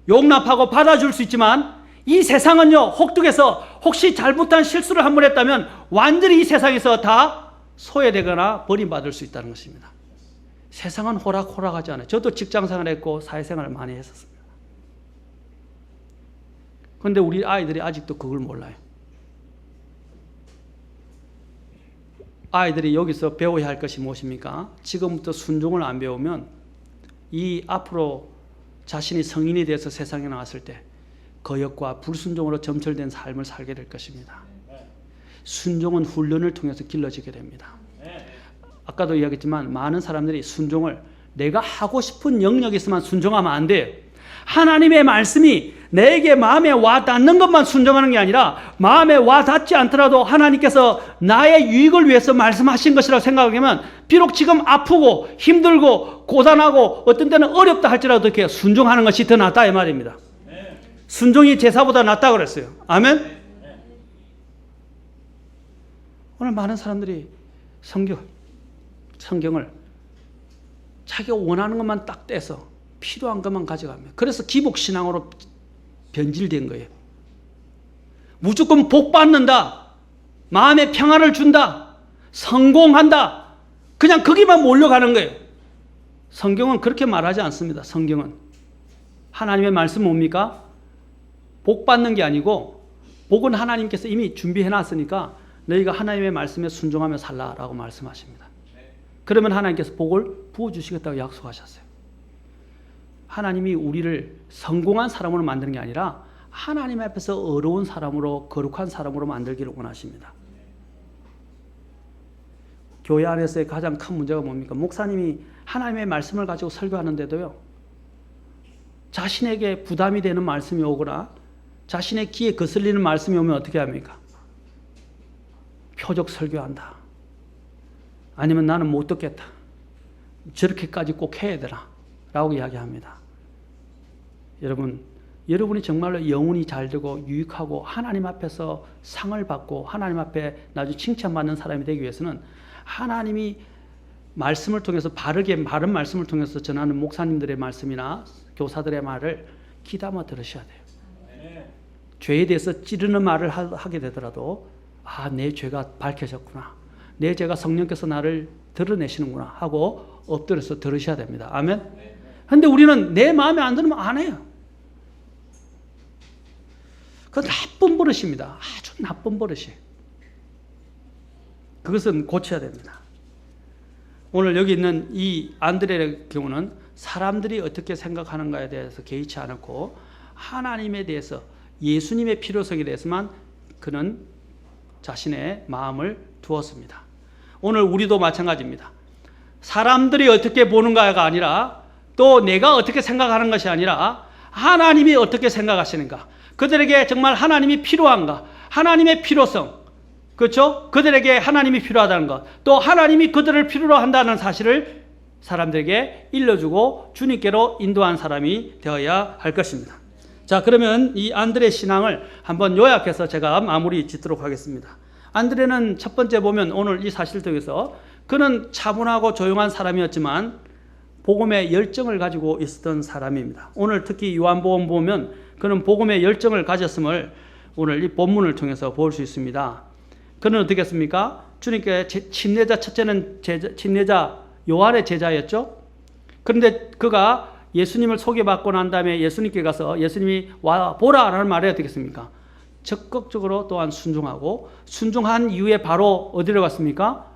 용납하고 받아줄 수 있지만 이 세상은요, 혹독해서 혹시 잘못한 실수를 한 번 했다면 완전히 이 세상에서 다 소외되거나 버림받을 수 있다는 것입니다. 세상은 호락호락하지 않아요. 저도 직장생활을 했고 사회생활을 많이 했었습니다. 그런데 우리 아이들이 아직도 그걸 몰라요. 아이들이 여기서 배워야 할 것이 무엇입니까? 지금부터 순종을 안 배우면 이 앞으로 자신이 성인이 돼서 세상에 나왔을 때 거역과 불순종으로 점철된 삶을 살게 될 것입니다. 순종은 훈련을 통해서 길러지게 됩니다. 아까도 이야기했지만 많은 사람들이 순종을 내가 하고 싶은 영역에서만 순종하면 안 돼요. 하나님의 말씀이 내게 마음에 와 닿는 것만 순종하는 게 아니라 마음에 와 닿지 않더라도 하나님께서 나의 유익을 위해서 말씀하신 것이라고 생각하면 비록 지금 아프고 힘들고 고단하고 어떤 때는 어렵다 할지라도 이렇게 순종하는 것이 더 낫다 이 말입니다. 순종이 제사보다 낫다고 그랬어요. 아멘? 오늘 많은 사람들이 성경을 자기가 원하는 것만 딱 떼서 필요한 것만 가져갑니다. 그래서 기복신앙으로 변질된 거예요. 무조건 복 받는다, 마음의 평안을 준다, 성공한다, 그냥 거기만 몰려가는 거예요. 성경은 그렇게 말하지 않습니다. 성경은 하나님의 말씀은 뭡니까? 복 받는 게 아니고 복은 하나님께서 이미 준비해 놨으니까 너희가 하나님의 말씀에 순종하며 살라라고 말씀하십니다. 그러면 하나님께서 복을 부어주시겠다고 약속하셨어요. 하나님이 우리를 성공한 사람으로 만드는 게 아니라 하나님 앞에서 어려운 사람으로, 거룩한 사람으로 만들기를 원하십니다. 교회 안에서의 가장 큰 문제가 뭡니까? 목사님이 하나님의 말씀을 가지고 설교하는데도요, 자신에게 부담이 되는 말씀이 오거나 자신의 귀에 거슬리는 말씀이 오면 어떻게 합니까? 표적 설교한다. 아니면 나는 못 듣겠다. 저렇게까지 꼭 해야 되나? 라고 이야기합니다. 여러분이 정말로 영혼이 잘 되고 유익하고 하나님 앞에서 상을 받고 하나님 앞에 나중에 칭찬받는 사람이 되기 위해서는 하나님이 말씀을 통해서 바른 말씀을 통해서 전하는 목사님들의 말씀이나 교사들의 말을 귀담아 들으셔야 돼요. 죄에 대해서 찌르는 말을 하게 되더라도 내 죄가 밝혀졌구나, 내 죄가 성령께서 나를 드러내시는구나 하고 엎드려서 들으셔야 됩니다. 아멘. 그런데 우리는 내 마음에 안 들으면 안 해요. 그건 나쁜 버릇입니다. 아주 나쁜 버릇이에요. 그것은 고쳐야 됩니다. 오늘 여기 있는 이 안드레의 경우는 사람들이 어떻게 생각하는가에 대해서 개의치 않았고 하나님에 대해서, 예수님의 필요성에 대해서만 그는 자신의 마음을 두었습니다. 오늘 우리도 마찬가지입니다. 사람들이 어떻게 보는가가 아니라, 또 내가 어떻게 생각하는 것이 아니라 하나님이 어떻게 생각하시는가, 그들에게 정말 하나님이 필요한가, 하나님의 필요성, 그렇죠? 그들에게 하나님이 필요하다는 것, 또 하나님이 그들을 필요로 한다는 사실을 사람들에게 일러주고 주님께로 인도한 사람이 되어야 할 것입니다. 자, 그러면 이 안드레 신앙을 한번 요약해서 제가 마무리 짓도록 하겠습니다. 안드레는 첫 번째 보면 오늘 이 사실을 통해서 그는 차분하고 조용한 사람이었지만 복음의 열정을 가지고 있었던 사람입니다. 오늘 특히 요한복음 보면 그는 복음의 열정을 가졌음을 오늘 이 본문을 통해서 볼 수 있습니다. 그는 어떻게 했습니까? 주님께 침례자, 첫째는 침례자 요한의 제자였죠. 그런데 그가 예수님을 소개받고 난 다음에 예수님께 가서 예수님이 와 보라라는 말에 어떻게 했습니까? 적극적으로 또한 순종하고, 순종한 이후에 바로 어디로 갔습니까?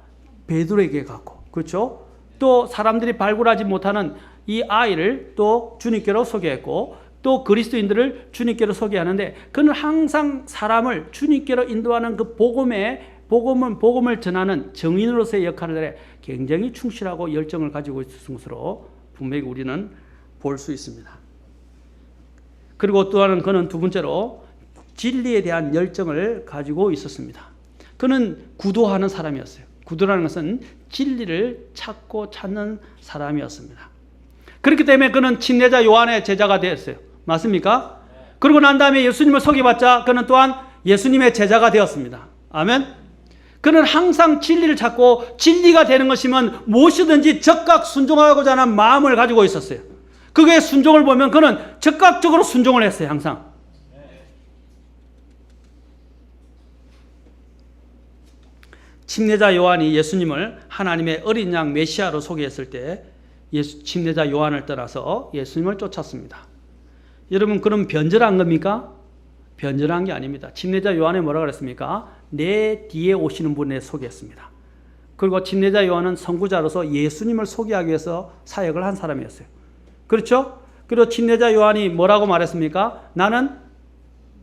베드로에게 갔고, 그렇죠? 또 사람들이 발굴하지 못하는 이 아이를 또 주님께로 소개했고, 또 그리스도인들을 주님께로 소개하는데 그는 항상 사람을 주님께로 인도하는 그 복음을 전하는 증인으로서의 역할에 굉장히 충실하고 열정을 가지고 있었던 것으로 분명히 우리는 볼 수 있습니다. 그리고 또 하나는 그는 두 번째로 진리에 대한 열정을 가지고 있었습니다. 그는 구도하는 사람이었어요. 구도라는 것은 진리를 찾고 찾는 사람이었습니다. 그렇기 때문에 그는 침례자 요한의 제자가 되었어요. 맞습니까? 그러고 난 다음에 예수님을 소개받자 그는 또한 예수님의 제자가 되었습니다. 아멘. 그는 항상 진리를 찾고 진리가 되는 것이면 무엇이든지 적극 순종하고자 하는 마음을 가지고 있었어요. 그의 순종을 보면 그는 적극적으로 순종을 했어요. 항상. 침례자 요한이 예수님을 하나님의 어린 양 메시아로 소개했을 때 침례자 요한을 떠나서 예수님을 쫓았습니다. 여러분, 그럼 변절한 겁니까? 변절한 게 아닙니다. 침례자 요한이 뭐라 그랬습니까? 내 뒤에 오시는 분에 소개했습니다. 그리고 침례자 요한은 선구자로서 예수님을 소개하기 위해서 사역을 한 사람이었어요. 그렇죠? 그리고 침례자 요한이 뭐라고 말했습니까? 나는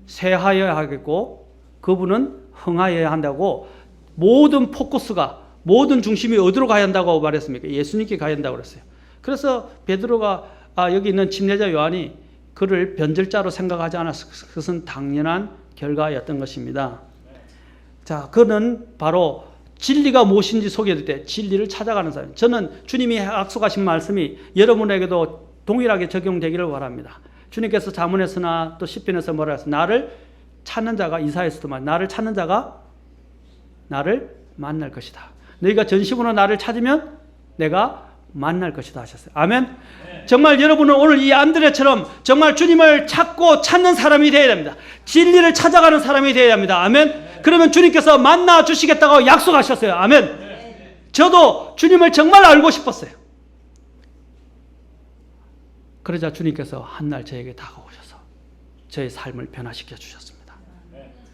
쇠하여야 하겠고 그분은 흥하여야 한다고, 모든 포커스가, 모든 중심이 어디로 가야 한다고 말했습니까? 예수님께 가야 한다고 그랬어요. 그래서 베드로가 여기 있는 침례자 요한이 그를 변절자로 생각하지 않았을 것은 당연한 결과였던 것입니다. 자, 그는 바로 진리가 무엇인지 소개할 때 진리를 찾아가는 사람. 저는 주님이 약속하신 말씀이 여러분에게도 동일하게 적용되기를 바랍니다. 주님께서 잠언에서나 또 시편에서 뭐라 했어요? 나를 찾는 자가, 이사야에서도 나를 찾는 자가 나를 만날 것이다. 너희가 전심으로 나를 찾으면 내가 만날 것이다 하셨어요. 아멘. 네. 정말 여러분은 오늘 이 안드레처럼 정말 주님을 찾고 찾는 사람이 되어야 됩니다. 진리를 찾아가는 사람이 되어야 합니다. 아멘. 네. 그러면 주님께서 만나 주시겠다고 약속하셨어요. 아멘. 네. 저도 주님을 정말 알고 싶었어요. 그러자 주님께서 한날 저에게 다가오셔서 저의 삶을 변화시켜 주셨습니다.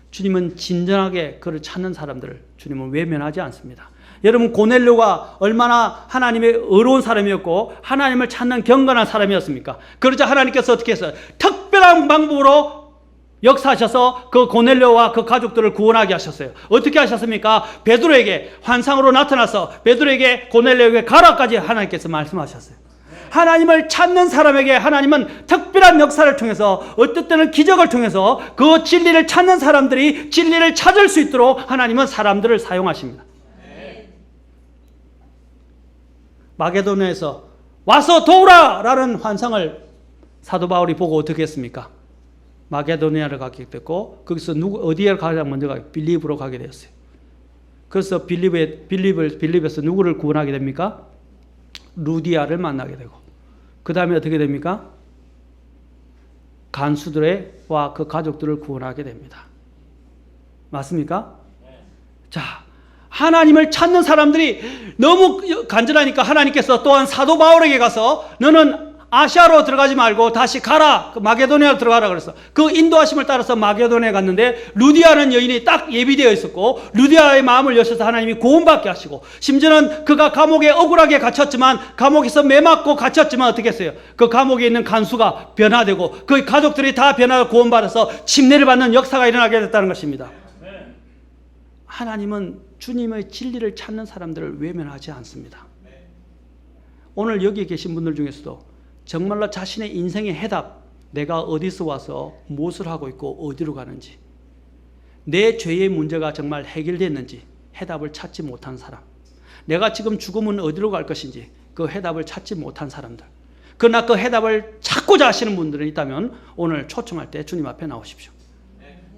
주님은 진정하게 그를 찾는 사람들을 주님은 외면하지 않습니다. 여러분, 고넬료가 얼마나 하나님의 의로운 사람이었고 하나님을 찾는 경건한 사람이었습니까? 그러자 하나님께서 어떻게 했어요? 특별한 방법으로 역사하셔서 그 고넬료와 그 가족들을 구원하게 하셨어요. 어떻게 하셨습니까? 베드로에게 환상으로 나타나서 베드로에게 고넬료에게 가라까지 하나님께서 말씀하셨어요. 하나님을 찾는 사람에게 하나님은 특별한 역사를 통해서, 어떨 때는 기적을 통해서 그 진리를 찾는 사람들이 진리를 찾을 수 있도록 하나님은 사람들을 사용하십니다. 마게도냐에서 와서 도우라! 라는 환상을 사도 바울이 보고 어떻게 했습니까? 마게도냐를 가게 됐고, 거기서 어디에 가장 먼저 가게? 빌립으로 가게 되었어요. 그래서 빌립에서 누구를 구원하게 됩니까? 루디아를 만나게 되고, 그 다음에 어떻게 됩니까? 간수들과 그 가족들을 구원하게 됩니다. 맞습니까? 네. 자, 하나님을 찾는 사람들이 너무 간절하니까 하나님께서 또한 사도 바울에게 가서 너는 아시아로 들어가지 말고 다시 가라, 마게도냐로 들어가라 그랬어. 그 인도하심을 따라서 마게도냐에 갔는데 루디아는 여인이 딱 예비되어 있었고 루디아의 마음을 여셔서 하나님이 구원받게 하시고, 심지어는 그가 감옥에 억울하게 갇혔지만, 감옥에서 매맞고 갇혔지만 어떻게 했어요? 그 감옥에 있는 간수가 변화되고 그 가족들이 다 변화를 구원받아서 침례를 받는 역사가 일어나게 됐다는 것입니다. 하나님은 주님의 진리를 찾는 사람들을 외면하지 않습니다. 오늘 여기 계신 분들 중에서도 정말로 자신의 인생의 해답, 내가 어디서 와서 무엇을 하고 있고 어디로 가는지, 내 죄의 문제가 정말 해결됐는지 해답을 찾지 못한 사람, 내가 지금 죽으면 어디로 갈 것인지 그 해답을 찾지 못한 사람들, 그러나 그 해답을 찾고자 하시는 분들이 있다면 오늘 초청할 때 주님 앞에 나오십시오.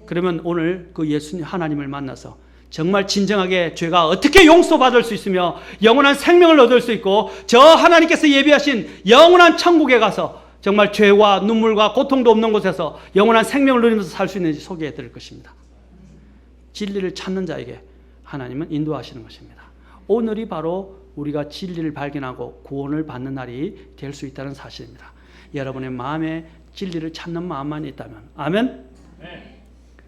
그러면 오늘 그 예수님 하나님을 만나서 정말 진정하게 죄가 어떻게 용서받을 수 있으며 영원한 생명을 얻을 수 있고 저 하나님께서 예비하신 영원한 천국에 가서 정말 죄와 눈물과 고통도 없는 곳에서 영원한 생명을 누리면서 살 수 있는지 소개해 드릴 것입니다. 진리를 찾는 자에게 하나님은 인도하시는 것입니다. 오늘이 바로 우리가 진리를 발견하고 구원을 받는 날이 될 수 있다는 사실입니다. 여러분의 마음에 진리를 찾는 마음만 있다면, 아멘? 네.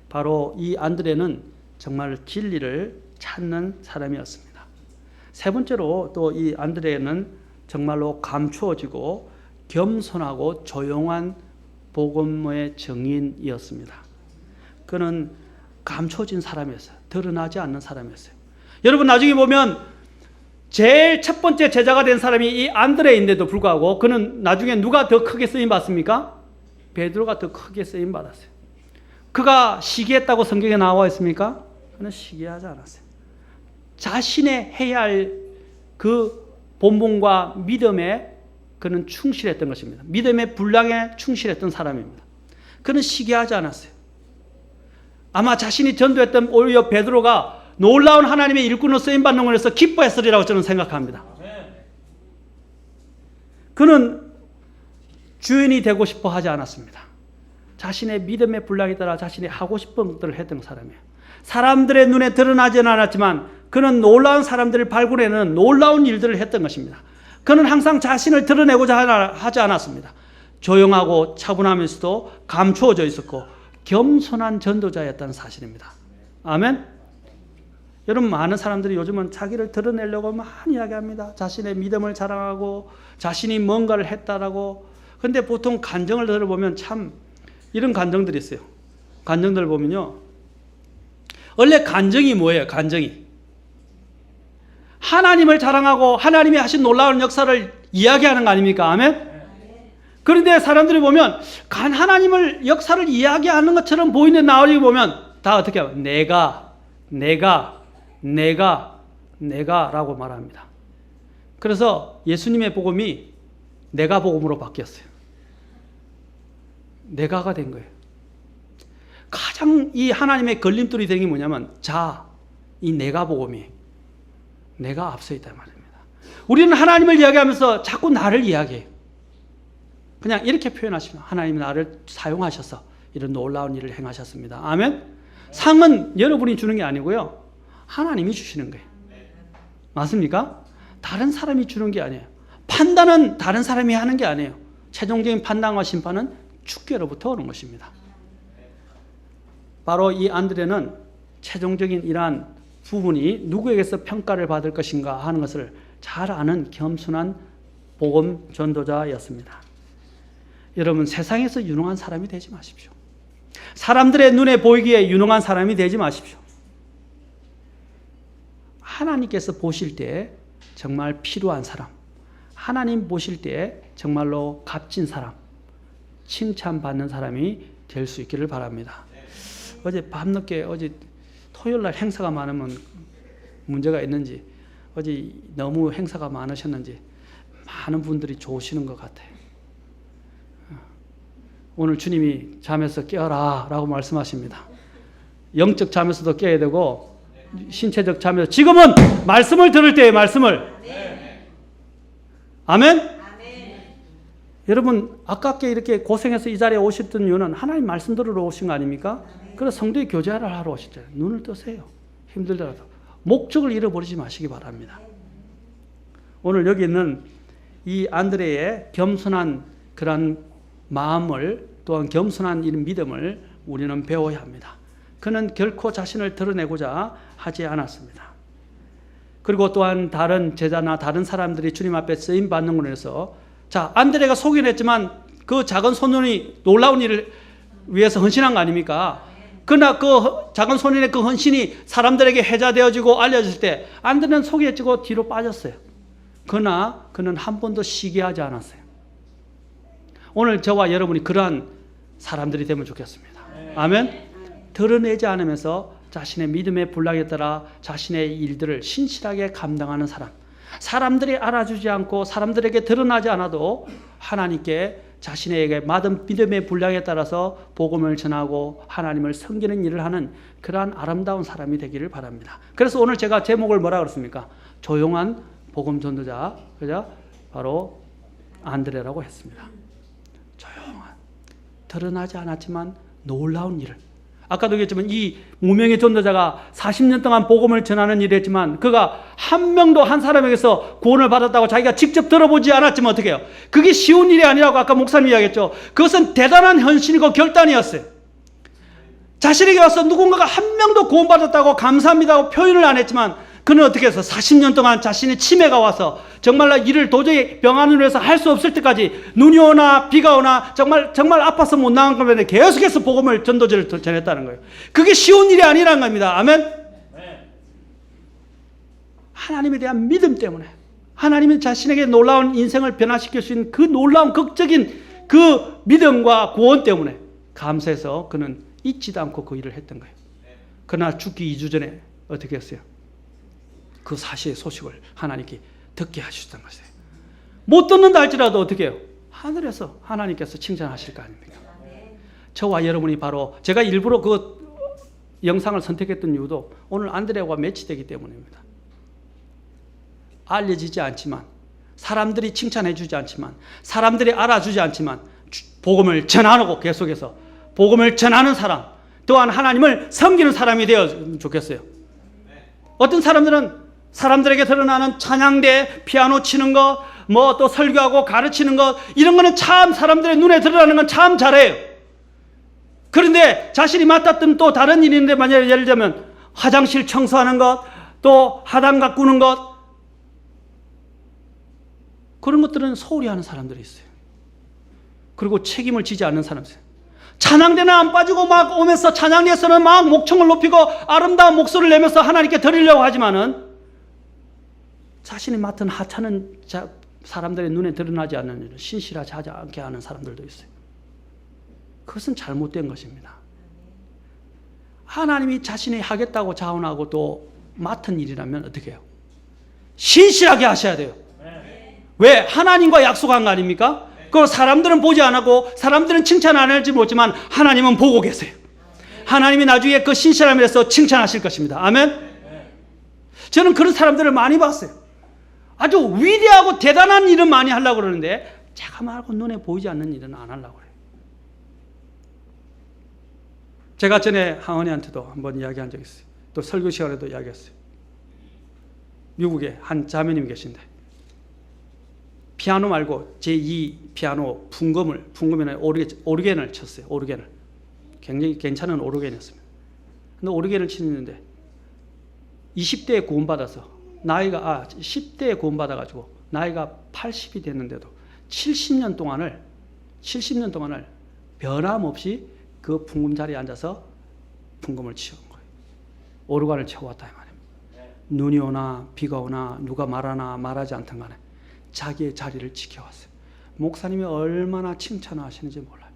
바로 이 안드레는 정말 진리를 찾는 사람이었습니다. 세 번째로 또 이 안드레는 정말로 감추어지고 겸손하고 조용한 복음의 증인이었습니다. 그는 감춰진 사람이었어요. 드러나지 않는 사람이었어요. 여러분, 나중에 보면 제일 첫 번째 제자가 된 사람이 이 안드레인데도 불구하고 그는 나중에 누가 더 크게 쓰임 받습니까? 베드로가 더 크게 쓰임 받았어요. 그가 시기했다고 성경에 나와 있습니까? 그는 시기하지 않았어요. 자신의 해야 할 그 본분과 믿음에 그는 충실했던 것입니다. 믿음의 분량에 충실했던 사람입니다. 그는 시기하지 않았어요. 아마 자신이 전도했던 오히려 베드로가 놀라운 하나님의 일꾼으로 쓰임받는 것에서 기뻐했으리라고 저는 생각합니다. 그는 주인이 되고 싶어 하지 않았습니다. 자신의 믿음의 분량에 따라 자신이 하고 싶은 것들을 했던 사람이에요. 사람들의 눈에 드러나지는 않았지만 그는 놀라운 사람들을 발굴해내는 놀라운 일들을 했던 것입니다. 그는 항상 자신을 드러내고자 하지 않았습니다. 조용하고 차분하면서도 감추어져 있었고 겸손한 전도자였다는 사실입니다. 아멘. 여러분, 많은 사람들이 요즘은 자기를 드러내려고 많이 이야기합니다. 자신의 믿음을 자랑하고 자신이 뭔가를 했다라고. 근데 보통 간증을 들어보면 참 이런 간증들이 있어요. 간증들 보면요, 원래 간증이 뭐예요? 간증이 하나님을 자랑하고 하나님이 하신 놀라운 역사를 이야기하는 거 아닙니까? 아멘. 그런데 사람들이 보면 하나님을 역사를 이야기하는 것처럼 보이는 나오리 보면 다 어떻게 해요? 내가라고 말합니다. 그래서 예수님의 복음이 내가 복음으로 바뀌었어요. 내가가 된 거예요. 가장 이 하나님의 걸림돌이 되는 게 뭐냐면 이 내가 복음이 내가 앞서 있단 말입니다. 우리는 하나님을 이야기하면서 자꾸 나를 이야기해요. 그냥 이렇게 표현하시면 하나님이 나를 사용하셔서 이런 놀라운 일을 행하셨습니다. 아멘. 상은 여러분이 주는 게 아니고요, 하나님이 주시는 거예요. 맞습니까? 다른 사람이 주는 게 아니에요. 판단은 다른 사람이 하는 게 아니에요. 최종적인 판단과 심판은 주께로부터 오는 것입니다. 바로 이 안드레는 최종적인 이러한 부분이 누구에게서 평가를 받을 것인가 하는 것을 잘 아는 겸손한 복음 전도자였습니다. 여러분, 세상에서 유능한 사람이 되지 마십시오. 사람들의 눈에 보이기에 유능한 사람이 되지 마십시오. 하나님께서 보실 때 정말 필요한 사람, 하나님 보실 때 정말로 값진 사람, 칭찬받는 사람이 될 수 있기를 바랍니다. 어제 밤늦게, 어제 토요일날 행사가 많으면 문제가 있는지, 어제 너무 행사가 많으셨는지 많은 분들이 좋으시는 것 같아요. 오늘 주님이 잠에서 깨어라 라고 말씀하십니다. 영적 잠에서도 깨야 되고 신체적 잠에서, 지금은 말씀을 들을 때의 말씀을. 아멘? 여러분, 아깝게 이렇게 고생해서 이 자리에 오셨던 이유는 하나님 말씀 들으러 오신 거 아닙니까? 그래서 성도의 교제를 하러 오셨잖아요. 눈을 뜨세요. 힘들더라도. 목적을 잃어버리지 마시기 바랍니다. 오늘 여기 있는 이 안드레의 겸손한 그런 마음을, 또한 겸손한 이런 믿음을 우리는 배워야 합니다. 그는 결코 자신을 드러내고자 하지 않았습니다. 그리고 또한 다른 제자나 다른 사람들이 주님 앞에 쓰임 받는 것에 대해서, 안드레가 속이긴 했지만 그 작은 소년이 놀라운 일을 위해서 헌신한 거 아닙니까? 그러나 그 작은 소년의 그 헌신이 사람들에게 회자되어지고 알려질 때 안드레는 속에 찌고 뒤로 빠졌어요. 그러나 그는 한 번도 쉬게 하지 않았어요. 오늘 저와 여러분이 그러한 사람들이 되면 좋겠습니다. 아멘. 드러내지 않으면서 자신의 믿음의 분량에 따라 자신의 일들을 신실하게 감당하는 사람, 사람들이 알아주지 않고 사람들에게 드러나지 않아도 하나님께 자신에게 받은 믿음의 분량에 따라서 복음을 전하고 하나님을 섬기는 일을 하는 그러한 아름다운 사람이 되기를 바랍니다. 그래서 오늘 제가 제목을 뭐라 그랬습니까? 조용한 복음 전도자, 그죠? 바로 안드레라고 했습니다. 조용한, 드러나지 않았지만 놀라운 일을. 아까도 얘기했지만 이 무명의 전도자가 40년 동안 복음을 전하는 일을 했지만 그가 한 명도 한 사람에게서 구원을 받았다고 자기가 직접 들어보지 않았지만 어떻게 해요? 그게 쉬운 일이 아니라고 아까 목사님이 이야기했죠. 그것은 대단한 헌신이고 결단이었어요. 자신에게 와서 누군가가 한 명도 구원받았다고 감사합니다고 표현을 안 했지만 그는 어떻게 해서 40년 동안 자신의 치매가 와서 정말로 일을 도저히 병원으로 해서 할 수 없을 때까지 눈이 오나 비가 오나 정말 아파서 못 나간 거면 계속해서 복음을 전도제를 전했다는 거예요. 그게 쉬운 일이 아니라는 겁니다. 아멘. 하나님에 대한 믿음 때문에, 하나님이 자신에게 놀라운 인생을 변화시킬 수 있는 그 놀라운 극적인 그 믿음과 구원 때문에 감사해서 그는 잊지도 않고 그 일을 했던 거예요. 그러나 죽기 2주 전에 어떻게 했어요? 그 사실의 소식을 하나님께 듣게 하셨던 것이에요. 못 듣는다 할지라도 어떻게 해요? 하늘에서 하나님께서 칭찬하실 거 아닙니까? 저와 여러분이 바로, 제가 일부러 그 영상을 선택했던 이유도 오늘 안드레와 매치되기 때문입니다. 알려지지 않지만, 사람들이 칭찬해 주지 않지만, 사람들이 알아주지 않지만 복음을 전하고 계속해서 복음을 전하는 사람, 또한 하나님을 섬기는 사람이 되었으면 좋겠어요. 어떤 사람들은 사람들에게 드러나는 찬양대, 피아노 치는 것, 뭐 또 설교하고 가르치는 것, 이런 거는 참 사람들의 눈에 드러나는 건 참 잘해요. 그런데 자신이 맡았던 또 다른 일인데, 만약에 예를 들면 화장실 청소하는 것, 또 하단 가꾸는 것, 그런 것들은 소홀히 하는 사람들이 있어요. 그리고 책임을 지지 않는 사람들 있어요. 찬양대는 안 빠지고 막 오면서 찬양대에서는 막 목청을 높이고 아름다운 목소리를 내면서 하나님께 드리려고 하지만은 자신이 맡은 하찮은 사람들의 눈에 드러나지 않는 일을 신실하지 않게 하는 사람들도 있어요. 그것은 잘못된 것입니다. 하나님이 자신이 하겠다고 자원하고 또 맡은 일이라면 어떻게 해요? 신실하게 하셔야 돼요. 왜? 하나님과 약속한 거 아닙니까? 그 사람들은 보지 않고 사람들은 칭찬 안 할지 모르지만 하나님은 보고 계세요. 하나님이 나중에 그 신실함에 대해서 칭찬하실 것입니다. 아멘? 저는 그런 사람들을 많이 봤어요. 아주 위대하고 대단한 일은 많이 하려고 그러는데 제가 말고 눈에 보이지 않는 일은 안 하려고 그래요. 제가 전에 하은이한테도 한번 이야기한 적이 있어요. 또 설교 시간에도 이야기했어요. 미국에 한 자매님이 계신데 피아노 말고 제2 피아노 풍금이나 오르겐을 쳤어요. 오르겐을. 굉장히 괜찮은 오르겐이었습니다. 근데 오르겐을 치는데 20대에 구원받아서 10대에 구원받아가지고 나이가 80이 됐는데도 70년 동안을 변함없이 그 풍금 자리에 앉아서 풍금을 치운 거예요. 오르간을 쳐왔다 이 말입니다. 눈이 오나 비가 오나 누가 말하나 말하지 않든 간에 자기의 자리를 지켜왔어요. 목사님이 얼마나 칭찬을 하시는지 몰라요.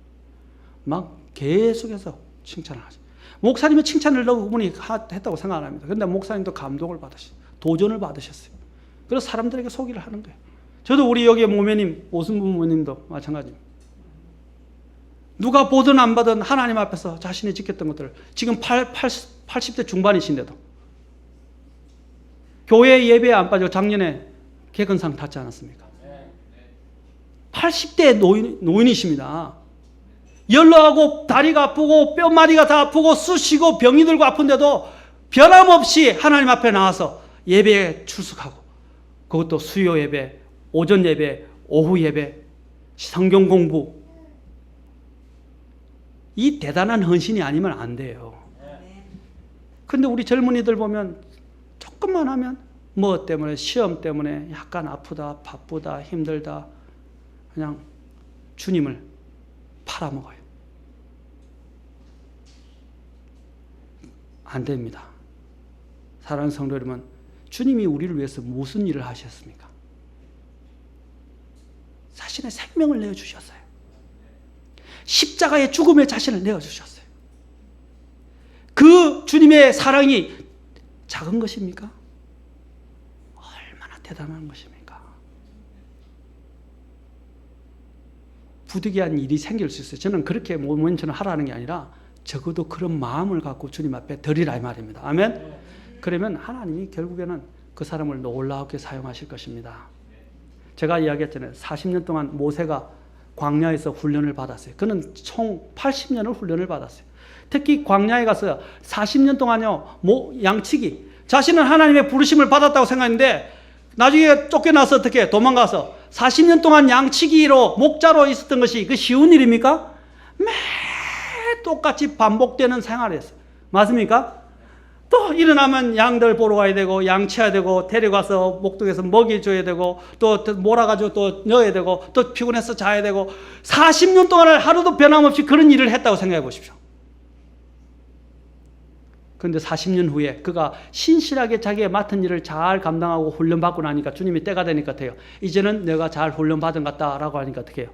막 계속해서 칭찬을 하셔요. 목사님의 칭찬을 그분이 했다고 생각 안 합니다. 그런데 목사님도 감동을 받으셨어요. 도전을 받으셨어요. 그래서 사람들에게 소개를 하는 거예요. 저도 우리 여기에 모매님, 오순부 모매님도 마찬가지입니다. 누가 보든 안 받든 하나님 앞에서 자신이 지켰던 것들을 지금 80대 중반이신데도 교회 예배에 안 빠지고 작년에 개근상 탔지 않았습니까? 80대 노인이십니다. 연로하고 다리가 아프고 뼈마디가 다 아프고 쑤시고 병이 들고 아픈데도 변함없이 하나님 앞에 나와서 예배에 출석하고, 그것도 수요 예배, 오전 예배, 오후 예배, 성경 공부, 이 대단한 헌신이 아니면 안 돼요. 근데 우리 젊은이들 보면 조금만 하면 뭐 때문에, 시험 때문에 약간 아프다, 바쁘다, 힘들다, 그냥 주님을 팔아먹어요. 안 됩니다. 사랑하는 성도 여러분, 주님이 우리를 위해서 무슨 일을 하셨습니까? 자신의 생명을 내어주셨어요. 십자가의 죽음의 자신을 내어주셨어요. 그 주님의 사랑이 작은 것입니까? 얼마나 대단한 것입니까? 부득이한 일이 생길 수 있어요. 저는 그렇게 모멘처럼 하라는 게 아니라 적어도 그런 마음을 갖고 주님 앞에 드리라 이 말입니다. 아멘? 그러면 하나님이 결국에는 그 사람을 놀랍게 사용하실 것입니다. 제가 이야기했잖아요. 40년 동안 모세가 광야에서 훈련을 받았어요. 그는 총 80년을 훈련을 받았어요. 특히 광야에 가서 40년 동안요, 양치기. 자신은 하나님의 부르심을 받았다고 생각했는데 나중에 쫓겨나서 어떻게 도망가서 40년 동안 양치기로 목자로 있었던 것이 그 쉬운 일입니까? 매 똑같이 반복되는 생활이었어요. 맞습니까? 또 일어나면 양들 보러 가야 되고 양치해야 되고 데려가서 목동에서 먹여줘야 되고 또 몰아가지고 또 넣어야 되고 또 피곤해서 자야 되고 40년 동안을 하루도 변함없이 그런 일을 했다고 생각해 보십시오. 그런데 40년 후에 그가 신실하게 자기의 맡은 일을 잘 감당하고 훈련받고 나니까 주님이 때가 되니까 어때요? 이제는 내가 잘 훈련받은 것 같다라고 하니까 어떻게 해요?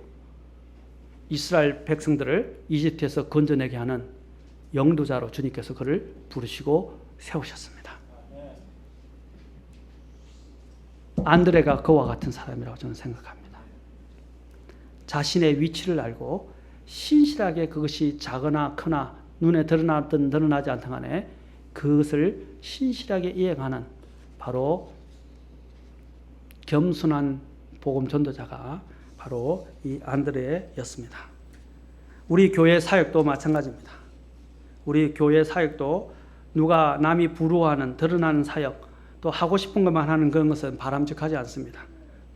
이스라엘 백성들을 이집트에서 건져내게 하는 영도자로 주님께서 그를 부르시고 세우셨습니다. 안드레가 그와 같은 사람이라고 저는 생각합니다. 자신의 위치를 알고 신실하게 그것이 작으나 크나 눈에 드러나든 드러나지 않든 간에 그것을 신실하게 이행하는 바로 겸손한 복음 전도자가 바로 이 안드레였습니다. 우리 교회 사역도 마찬가지입니다. 우리 교회 사역도 누가 남이 부러워하는 드러나는 사역 또 하고 싶은 것만 하는 그런 것은 바람직하지 않습니다.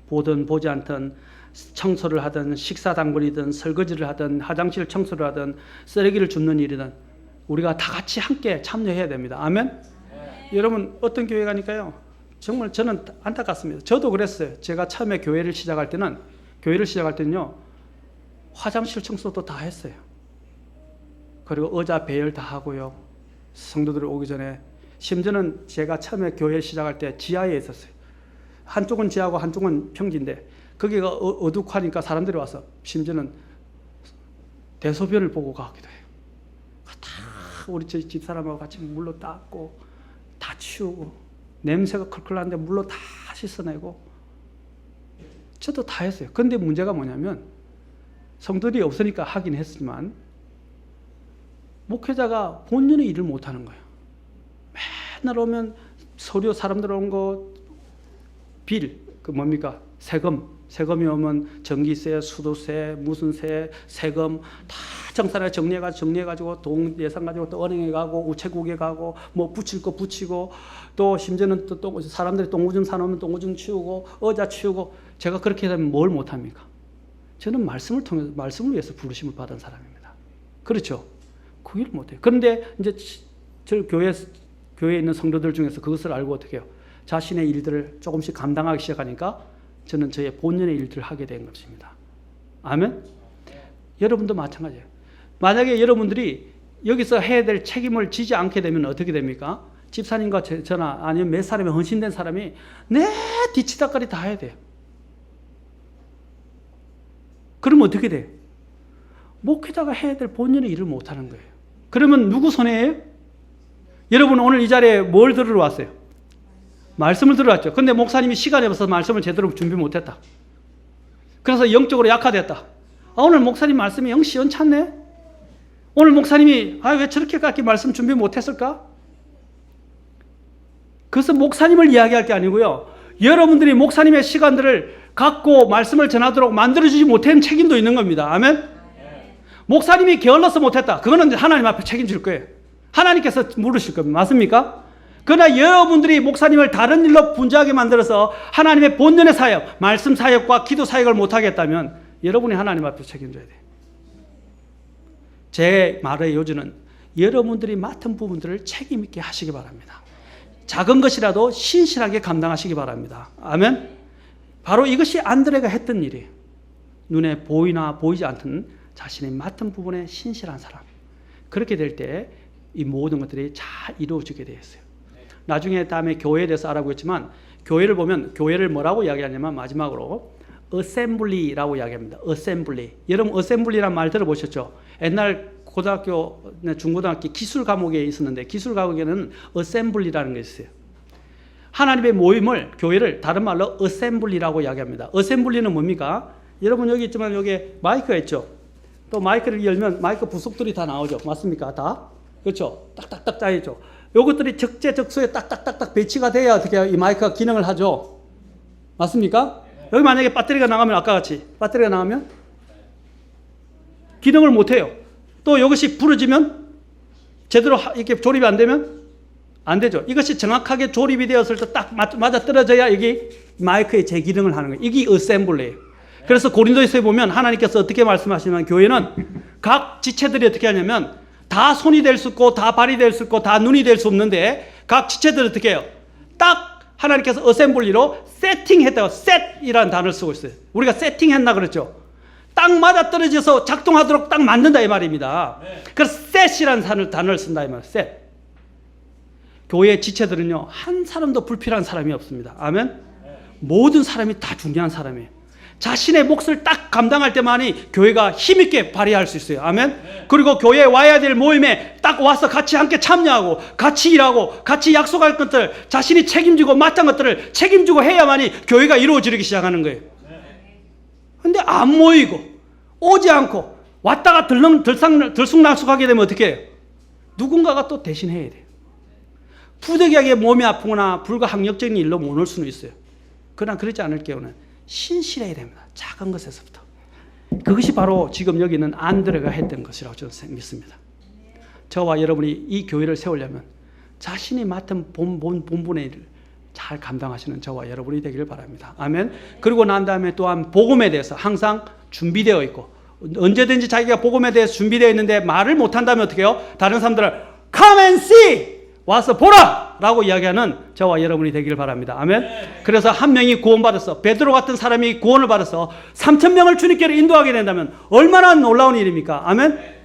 보든 보지 않든 청소를 하든 식사당번이든 설거지를 하든 화장실 청소를 하든 쓰레기를 줍는 일이든 우리가 다 같이 함께 참여해야 됩니다. 아멘? 여러분 어떤 교회 가니까요 정말 저는 안타깝습니다. 저도 그랬어요. 제가 처음에 교회를 시작할 때는요 화장실 청소도 다 했어요. 그리고 의자 배열 다 하고요. 성도들이 오기 전에 심지어는 제가 처음에 교회 시작할 때 지하에 있었어요. 한쪽은 지하고 한쪽은 평지인데 거기가 어둑하니까 사람들이 와서 심지어는 대소변을 보고 가기도 해요. 다 우리 집사람하고 같이 물로 닦고 다 치우고 냄새가 클클 나는데 물로 다 씻어내고 저도 다 했어요. 그런데 문제가 뭐냐면 성도들이 없으니까 하긴 했지만 목회자가 본연의 일을 못하는 거예요. 맨날 오면 서류 사람들 온 거 빌, 그 뭡니까? 세금이 오면 전기세, 수도세, 무슨 세금 다 정리해가지고 돈 예산 가지고 또 은행에 가고 우체국에 가고 뭐 붙일 거 붙이고 또 심지어는 또 사람들이 똥오줌 사놓으면 똥오줌 치우고 의자 치우고 제가 그렇게 되면 뭘 못합니까? 저는 말씀을 위해서 부르심을 받은 사람입니다. 그렇죠? 그 일을 못해요. 그런데 이제 저 교회에 있는 성도들 중에서 그것을 알고 어떻게 해요? 자신의 일들을 조금씩 감당하기 시작하니까 저는 저의 본연의 일들을 하게 된 것입니다. 아멘? 여러분도 마찬가지예요. 만약에 여러분들이 여기서 해야 될 책임을 지지 않게 되면 어떻게 됩니까? 집사님과 저나 아니면 몇 사람이 헌신된 사람이 내 뒤치다거리 다 해야 돼요. 그러면 어떻게 돼요? 목회자가 해야 될 본연의 일을 못하는 거예요. 그러면 누구 손해예요? 여러분 오늘 이 자리에 뭘 들으러 왔어요? 말씀을 들으러 왔죠. 근데 목사님이 시간이 없어서 말씀을 제대로 준비 못했다. 그래서 영적으로 약화됐다. 오늘 목사님 말씀이 영 시원찮네? 오늘 목사님이 왜 저렇게까지 말씀 준비 못했을까? 그것은 목사님을 이야기할 게 아니고요. 여러분들이 목사님의 시간들을 갖고 말씀을 전하도록 만들어주지 못한 책임도 있는 겁니다. 아멘? 목사님이 게을러서 못했다. 그거는 하나님 앞에 책임질 거예요. 하나님께서 물으실 겁니다. 맞습니까? 그러나 여러분들이 목사님을 다른 일로 분주하게 만들어서 하나님의 본연의 사역, 말씀 사역과 기도 사역을 못하겠다면 여러분이 하나님 앞에 책임져야 돼요. 제 말의 요지는 여러분들이 맡은 부분들을 책임 있게 하시기 바랍니다. 작은 것이라도 신실하게 감당하시기 바랍니다. 아멘? 바로 이것이 안드레가 했던 일이에요. 눈에 보이나 보이지 않든 자신이 맡은 부분에 신실한 사람. 그렇게 될 때 이 모든 것들이 잘 이루어지게 되었어요. 나중에 다음에 교회에 대해서 알아보겠지만 교회를 보면 교회를 뭐라고 이야기하냐면 마지막으로 어셈블리라고 이야기합니다. 어셈블리. 여러분 어셈블리란 말 들어보셨죠? 옛날 고등학교, 중고등학교 기술 과목에 있었는데 기술 과목에는 어셈블리라는 게 있어요. 하나님의 모임을 교회를 다른 말로 어셈블리라고 이야기합니다. 어셈블리는 뭡니까? 여러분 여기 있지만 여기 마이크가 있죠. 또 마이크를 열면 마이크 부속들이 다 나오죠. 맞습니까? 다? 그렇죠? 딱딱딱 짜있죠. 요것들이 적재적소에 딱딱딱딱 배치가 돼야 어떻게 이 마이크가 기능을 하죠. 맞습니까? 여기 만약에 배터리가 나가면 아까 같이 배터리가 나가면 기능을 못해요. 또 이것이 부러지면 제대로 이렇게 조립이 안 되면 안 되죠. 이것이 정확하게 조립이 되었을 때 딱 맞아 떨어져야 여기 마이크의 재기능을 하는 거예요. 이게 어셈블리예요. 그래서 고린도에서 보면 하나님께서 어떻게 말씀하시냐면 교회는 각 지체들이 어떻게 하냐면 다 손이 될 수 있고 다 발이 될 수 있고 다 눈이 될 수 없는데 각 지체들은 어떻게 해요? 딱 하나님께서 어셈블리로 세팅했다고 셋이라는 단어를 쓰고 있어요. 우리가 세팅했나 그랬죠. 딱 맞아 떨어져서 작동하도록 딱 만든다 이 말입니다. 네. 그래서 셋이라는 단어를 쓴다 이 말이에요. 셋. 교회 지체들은요 한 사람도 불필요한 사람이 없습니다. 아멘. 네. 모든 사람이 다 중요한 사람이에요. 자신의 몫을 딱 감당할 때만이 교회가 힘있게 발휘할 수 있어요. 아멘. 네. 그리고 교회에 와야 될 모임에 딱 와서 같이 함께 참여하고 같이 일하고 같이 약속할 것들 자신이 책임지고 마땅한 것들을 책임지고 해야만이 교회가 이루어지기 시작하는 거예요. 그런데 안 모이고 오지 않고 왔다가 들쑥날쑥하게 되면 어떻게 해요? 누군가가 또 대신해야 돼요. 부득이하게 몸이 아프거나 불가항력적인 일로 못 올 수는 있어요. 그러나 그렇지 않을 경우는 신실해야 됩니다. 작은 것에서부터. 그것이 바로 지금 여기 있는 안드레가 했던 것이라고 저는 믿습니다. 저와 여러분이 이 교회를 세우려면 자신이 맡은 본분의 일을 잘 감당하시는 저와 여러분이 되기를 바랍니다. 아멘. 그리고 난 다음에 또한 복음에 대해서 항상 준비되어 있고, 언제든지 자기가 복음에 대해서 준비되어 있는데 말을 못한다면 어떻게 해요? 다른 사람들을 come and see, 와서 보라 라고 이야기하는 저와 여러분이 되기를 바랍니다. 아멘. 그래서 한 명이 구원받아서, 베드로 같은 사람이 구원을 받아서 3,000명을 주님께로 인도하게 된다면 얼마나 놀라운 일입니까? 아멘.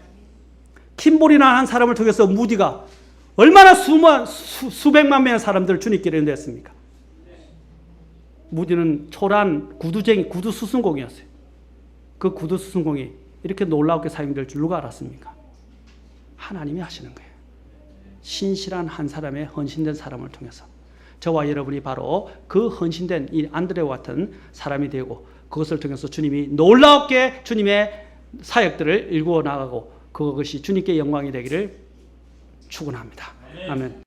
킴볼이나 한 사람을 통해서 무디가 얼마나 수백만 명의 사람들을 주님께로 인도했습니까? 무디는 초란 구두 수순공이었어요. 그 구두 수순공이 이렇게 놀랍게 사용될 줄 누가 알았습니까? 하나님이 하시는 거예요. 신실한 한 사람의 헌신된 사람을 통해서 저와 여러분이 바로 그 헌신된 이 안드레와 같은 사람이 되고, 그것을 통해서 주님이 놀랍게 주님의 사역들을 일구어 나가고, 그것이 주님께 영광이 되기를 축원합니다. 아멘.